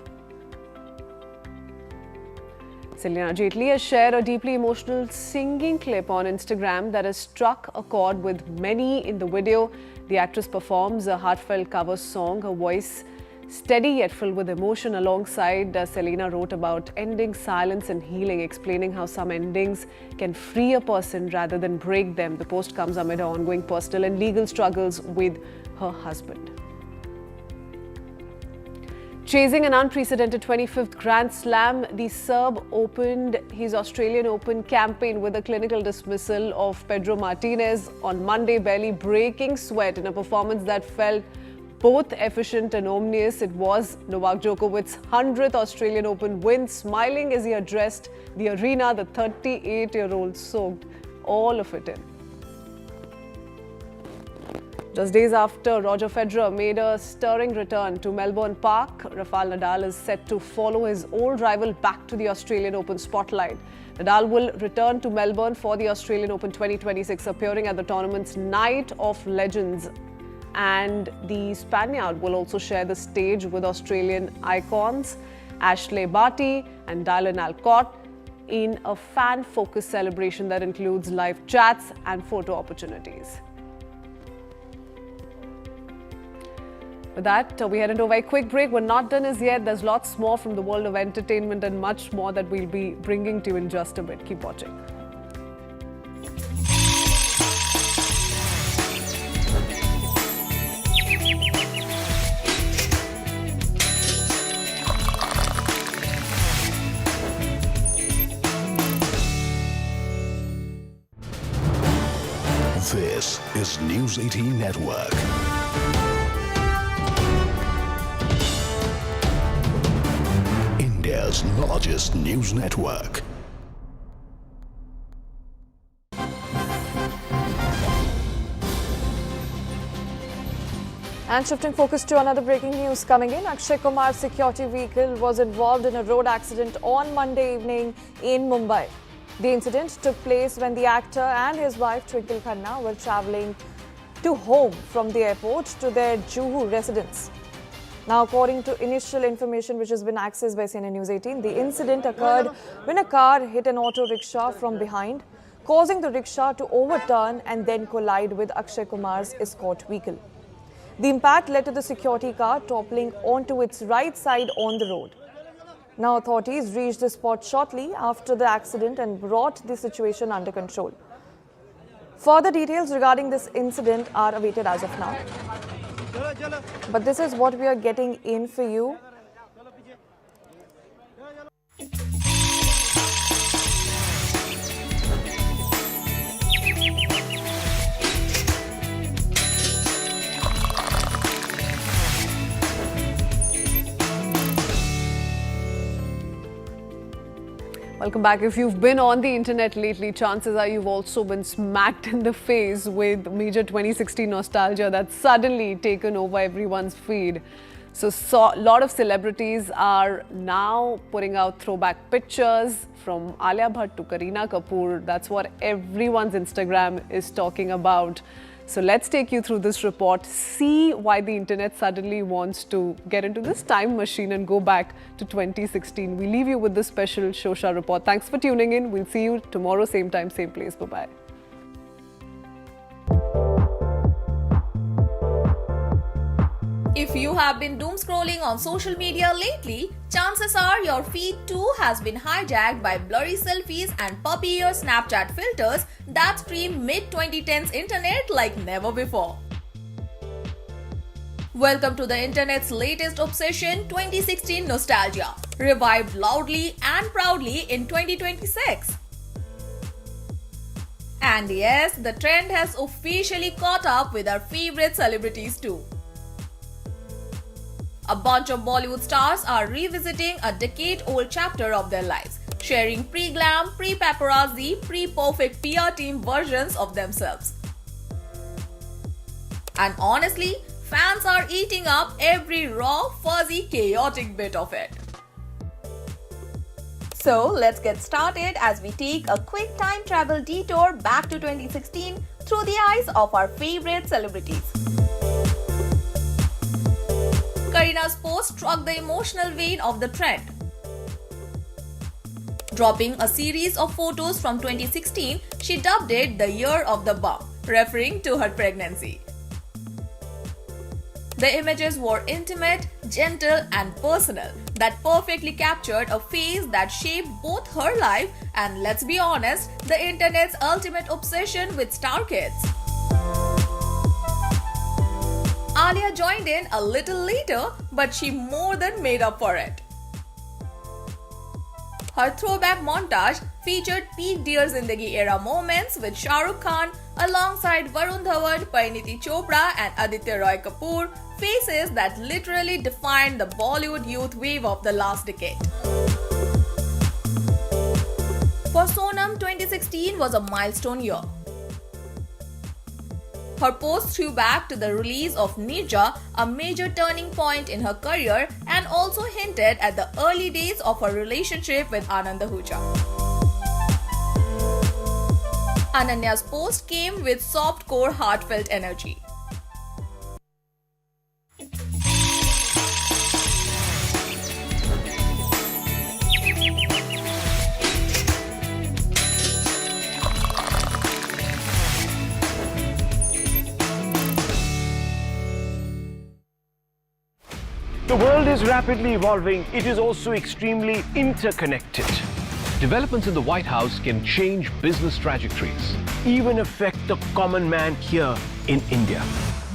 Speaker 1: Selena Jaitley has shared a deeply emotional singing clip on Instagram that has struck a chord with many. In the video, the actress performs a heartfelt cover song, her voice steady yet filled with emotion. Alongside, Selena wrote about ending silence and healing, explaining how some endings can free a person rather than break them. The post comes amid her ongoing personal and legal struggles with her husband. Chasing an unprecedented 25th Grand Slam, the Serb opened his Australian Open campaign with a clinical dismissal of Pedro Martinez on Monday, barely breaking sweat in a performance that felt both efficient and ominous. It was Novak Djokovic's 100th Australian Open win. Smiling as he addressed the arena, the 38-year-old soaked all of it in. Just days after Roger Federer made a stirring return to Melbourne Park, Rafael Nadal is set to follow his old rival back to the Australian Open spotlight. Nadal will return to Melbourne for the Australian Open 2026, appearing at the tournament's Night of Legends. And the Spaniard will also share the stage with Australian icons Ashley Barty and Dylan Alcott in a fan-focused celebration that includes live chats and photo opportunities. With that, we head into a very quick break. We're not done as yet. There's lots more from the world of entertainment and much more that we'll be bringing to you in just a bit. Keep watching.
Speaker 5: This is News 18 Network. India's largest news network.
Speaker 14: And shifting focus to another breaking news coming in, Akshay Kumar's security vehicle was involved in a road accident on Monday evening in Mumbai. The incident took place when the actor and his wife Twinkle Khanna were travelling to home from the airport to their Juhu residence. Now, according to initial information which has been accessed by CNN News 18, the incident occurred when a car hit an auto rickshaw from behind, causing the rickshaw to overturn and then collide with Akshay Kumar's escort vehicle. The impact led to the security car toppling onto its right side on the road. Now, authorities reached the spot shortly after the accident and brought the situation under control. Further details regarding this incident are awaited as of now. But this is what we are getting in for you.
Speaker 1: Welcome back. If you've been on the internet lately, chances are you've also been smacked in the face with major 2016 nostalgia that's suddenly taken over everyone's feed. So a lot of celebrities are now putting out throwback pictures from Alia Bhatt to Kareena Kapoor. That's what everyone's Instagram is talking about. So let's take you through this report, see why the internet suddenly wants to get into this time machine and go back to 2016. We leave you with this special Shosha report. Thanks for tuning in. We'll see you tomorrow, same time, same place. Bye-bye.
Speaker 15: If you have been doom scrolling on social media lately, chances are your feed too has been hijacked by blurry selfies and puppy ear Snapchat filters that scream mid-2010s internet like never before. Welcome to the internet's latest obsession, 2016 nostalgia, revived loudly and proudly in 2026. And yes, the trend has officially caught up with our favorite celebrities too. A bunch of Bollywood stars are revisiting a decade-old chapter of their lives, sharing pre-glam, pre-paparazzi, pre-perfect PR team versions of themselves. And honestly, fans are eating up every raw, fuzzy, chaotic bit of it. So let's get started as we take a quick time travel detour back to 2016 through the eyes of our favorite celebrities. Kareena's post struck the emotional vein of the trend. Dropping a series of photos from 2016, she dubbed it the year of the bum, referring to her pregnancy. The images were intimate, gentle, and personal that perfectly captured a phase that shaped both her life and, let's be honest, the internet's ultimate obsession with star kids. Alia joined in a little later, but she more than made up for it. Her throwback montage featured peak Dear Zindagi era moments with Shah Rukh Khan alongside Varun Dhawan, Pariniti Chopra and Aditya Roy Kapoor, faces that literally defined the Bollywood youth wave of the last decade. For Sonam, 2016 was a milestone year. Her post threw back to the release of Nirja, a major turning point in her career, and also hinted at the early days of her relationship with Anand Ahuja. Ananya's post came with soft-core heartfelt energy.
Speaker 16: The world is rapidly evolving. It is also extremely interconnected. Developments in the White House can change business trajectories, even affect the common man here in India.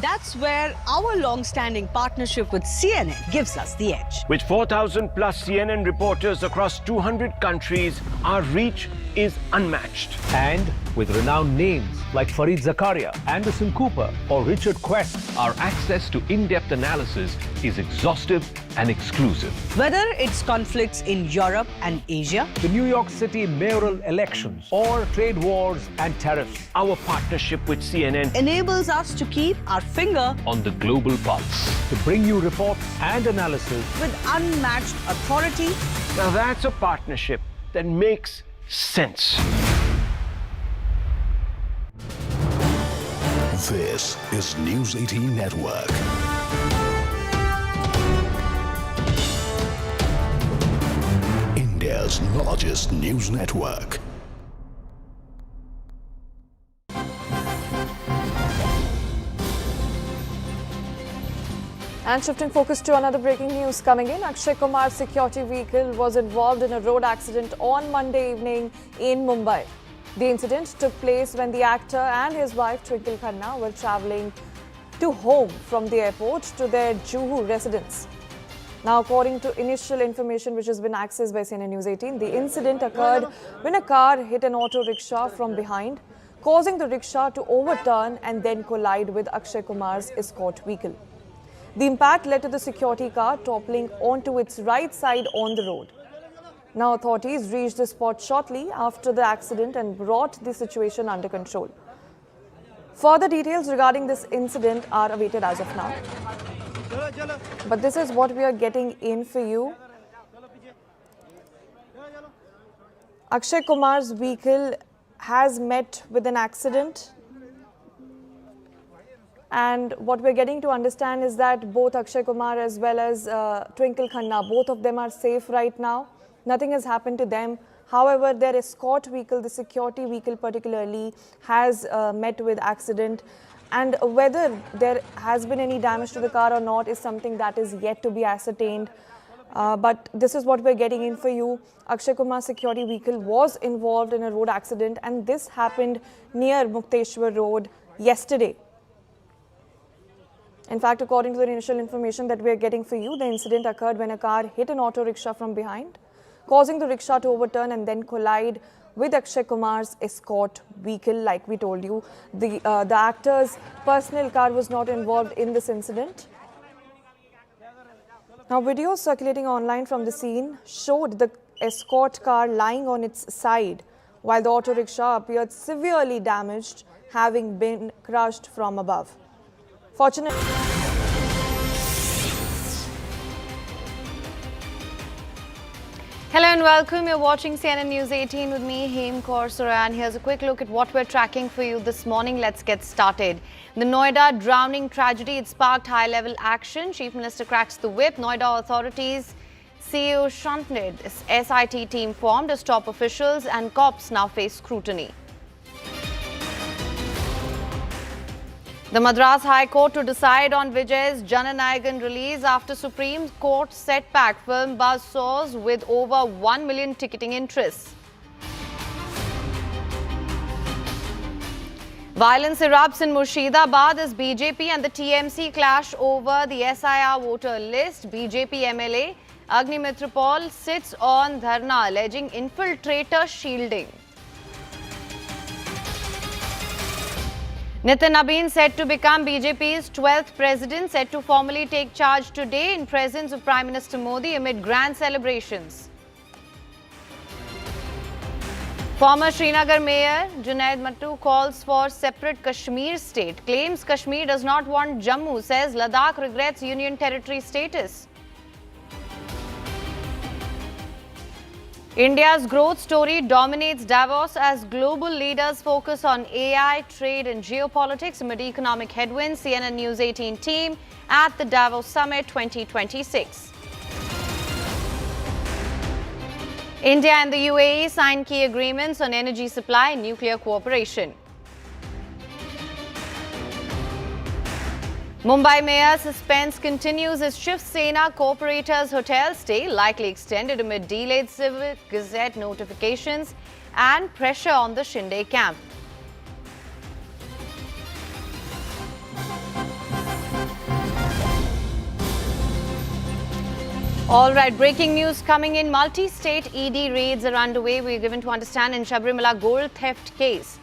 Speaker 17: That's where our long-standing partnership with CNN gives us the edge.
Speaker 16: With 4,000 plus CNN reporters across 200 countries, our reach is unmatched. And with renowned names like Fareed Zakaria, Anderson Cooper, or Richard Quest, our access to in-depth analysis is exhaustive and exclusive.
Speaker 17: Whether it's conflicts in Europe and Asia,
Speaker 16: The New York City mayoral elections, or trade wars and tariffs, our partnership with CNN
Speaker 17: enables us to keep our finger
Speaker 16: on the global pulse to bring you reports and analysis.
Speaker 17: with unmatched authority.
Speaker 16: Now that's a partnership that makes sense.
Speaker 5: This is News 18 Network. India's largest news network.
Speaker 14: And shifting focus to another breaking news coming in, Akshay Kumar's security vehicle was involved in a road accident on Monday evening in Mumbai. The incident took place when the actor and his wife Twinkle Khanna were travelling to home from the airport to their Juhu residence. Now, according to initial information which has been accessed by CNN News 18, the incident occurred when a car hit an auto rickshaw from behind, causing the rickshaw to overturn and then collide with Akshay Kumar's escort vehicle. The impact led to the security car toppling onto its right side on the road. Now, authorities reached the spot shortly after the accident and brought the situation under control. Further details regarding this incident are awaited as of now. But this is what we are getting in for you. Akshay Kumar's vehicle has met with an accident. And what we're getting to understand is that both Akshay Kumar as well as Twinkle Khanna, both of them are safe right now. Nothing has happened to them. However, their escort vehicle, the security vehicle particularly, has met with accident. And whether there has been any damage to the car or not is something that is yet to be ascertained. But this is what we're getting in for you. Akshay Kumar's security vehicle was involved in a road accident, and this happened near Mukteshwar Road yesterday. In fact, according to the initial information that we are getting for you, the incident occurred when a car hit an auto rickshaw from behind, causing the rickshaw to overturn and then collide with Akshay Kumar's escort vehicle. Like we told you, the actor's personal car was not involved in this incident. Now, videos circulating online from the scene showed the escort car lying on its side, while the auto rickshaw appeared severely damaged, having been crushed from above. Fortunately,
Speaker 18: hello and welcome. You're watching CNN News 18 with me, Hem Kaur Surya, and here's a quick look at what we're tracking for you this morning. Let's get started. The Noida drowning tragedy, it sparked high-level action. Chief Minister cracks the whip. Noida authorities CEO shunted. SIT team formed as top officials, and cops now face scrutiny. The Madras High Court to decide on Vijay's Jananayagan release after Supreme Court setback. Film buzz soars with over 1 million ticketing interests. Violence erupts in Murshidabad as BJP and the TMC clash over the SIR voter list. BJP MLA Agni Mitrapal sits on dharna alleging infiltrator shielding. Nitin Nabin set to become BJP's 12th president, set to formally take charge today in presence of Prime Minister Modi amid grand celebrations. Former Srinagar Mayor Junaid Mattu calls for separate Kashmir state, claims Kashmir does not want Jammu, says Ladakh regrets union territory status. India's growth story dominates Davos as global leaders focus on AI, trade and geopolitics amid economic headwinds. CNN News 18 team at the Davos Summit 2026. India and the UAE signed key agreements on energy supply and nuclear cooperation. Mumbai Mayor suspense continues as Shiv Sena Corporators Hotel stay likely extended amid delayed Civic Gazette notifications and pressure on the Shinde camp. All right, breaking news coming in. Multi-state ED raids are underway. We're given to understand in Sabarimala gold theft case.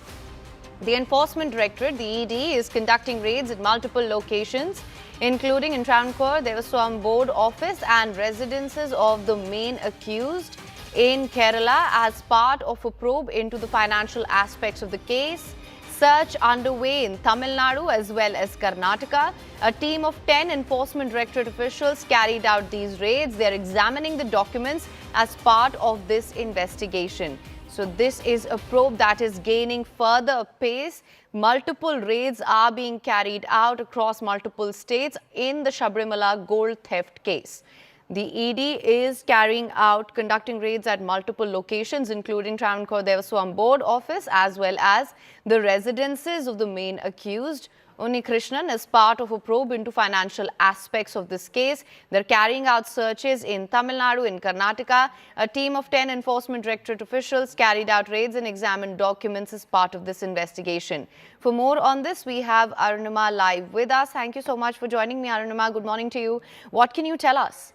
Speaker 18: The Enforcement Directorate, the ED, is conducting raids at multiple locations, including in Travancore, Devaswam Board office and residences of the main accused in Kerala as part of a probe into the financial aspects of the case. Search underway in Tamil Nadu as well as Karnataka. A team of 10 Enforcement Directorate officials carried out these raids. They are examining the documents as part of this investigation. So this is a probe that is gaining further pace. Multiple raids are being carried out across multiple states in the Sabarimala gold theft case. The ED is conducting raids at multiple locations, including Travancore Devaswam Board office as well as the residences of the main accused. Unikrishnan is part of a probe into financial aspects of this case. They're carrying out searches in Tamil Nadu, in Karnataka. A team of 10 Enforcement Directorate officials carried out raids and examined documents as part of this investigation. For more on this, we have Arunima live with us. Thank you so much for joining me, Arunima. Good morning to you. What can you tell us?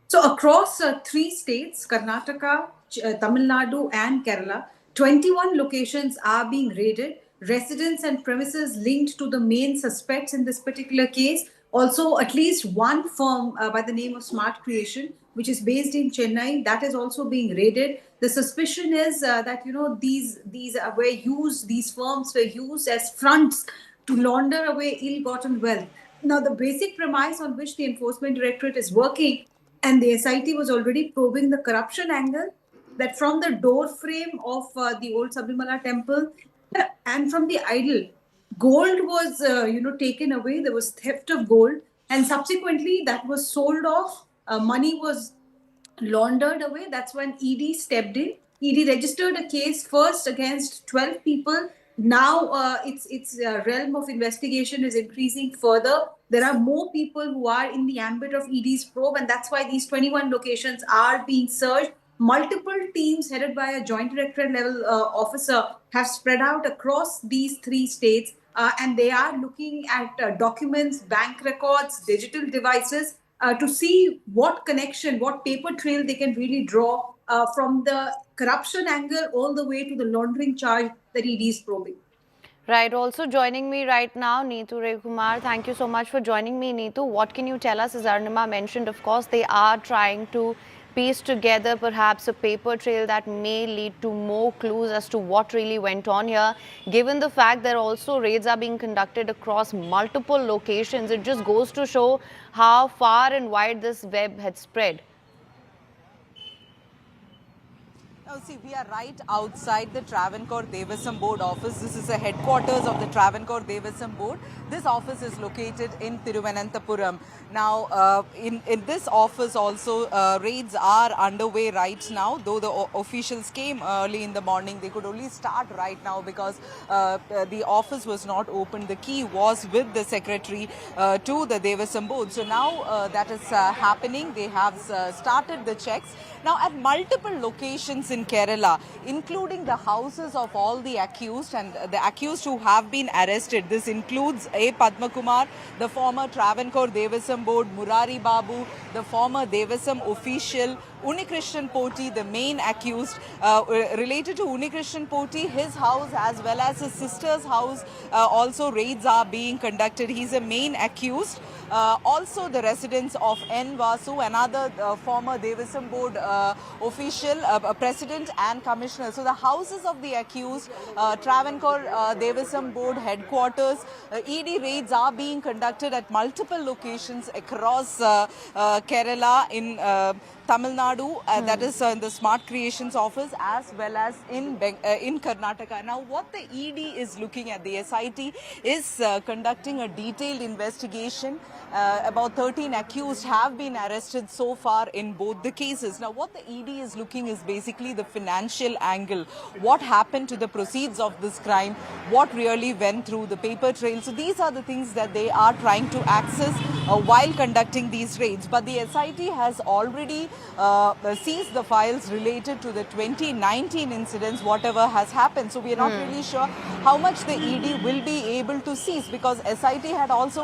Speaker 19: So across 3 states, Karnataka, Tamil Nadu and Kerala, 21 locations are being raided. Residents and premises linked to the main suspects in this particular case. Also, at least one firm by the name of Smart Creation, which is based in Chennai, that is also being raided. The suspicion is that these firms were used as fronts to launder away ill-gotten wealth. Now, the basic premise on which the Enforcement Directorate is working, and the SIT was already probing the corruption angle, that from the door frame of the old Sabarimala temple and from the idol, gold was taken away. There was theft of gold, and subsequently that was sold off. Money was laundered away. That's when ED stepped in. ED registered a case first against 12 people. Now its realm of investigation is increasing further. There are more people who are in the ambit of ED's probe, and that's why these 21 locations are being searched. Multiple teams headed by a joint directorate level officer have spread out across these 3 states, and they are looking at documents, bank records, digital devices to see what connection, what paper trail they can really draw from the corruption angle all the way to the laundering charge that ED is probing.
Speaker 18: Right. Also joining me right now, Neetu Raykumar. Thank you so much for joining me, Neetu. What can you tell us? As Arunima mentioned, of course, they are trying to piece together perhaps a paper trail that may lead to more clues as to what really went on here. Given the fact that also raids are being conducted across multiple locations, it just goes to show how far and wide this web had spread.
Speaker 20: Now, see, we are right outside the Travancore Devaswam Board office. This is the headquarters of the Travancore Devaswam Board. This office is located in Thiruvananthapuram. Now, in this office also, raids are underway right now. Though the officials came early in the morning, they could only start right now because the office was not open. The key was with the secretary to the Devaswam Board. So now that is happening. They have started the checks. Now, at multiple locations in Kerala, including the houses of all the accused and the accused who have been arrested. This includes A. Padma Kumar, the former Travancore Devaswam Board, Murari Babu, the former Devaswam official, Unikrishnan Poti, the main accused. Related to Unikrishnan Poti, his house as well as his sister's house, also raids are being conducted. He's a main accused. Also the residence of N. Vasu, another former Devaswam Board official, president and commissioner. So the houses of the accused, Travancore Devaswam Board headquarters, ED raids are being conducted at multiple locations across Kerala, in Tamil Nadu, that is in the Smart Creations office, as well as in Karnataka. Now, what the ED is looking at, the SIT is conducting a detailed investigation. About 13 accused have been arrested so far in both the cases. Now, what the ED is looking is basically the financial angle. What happened to the proceeds of this crime? What really went through the paper trail? So these are the things that they are trying to access while conducting these raids. But the SIT has already seized the files related to the 2019 incidents, whatever has happened. So we are not really sure how much the ED will be able to seize, because SIT had also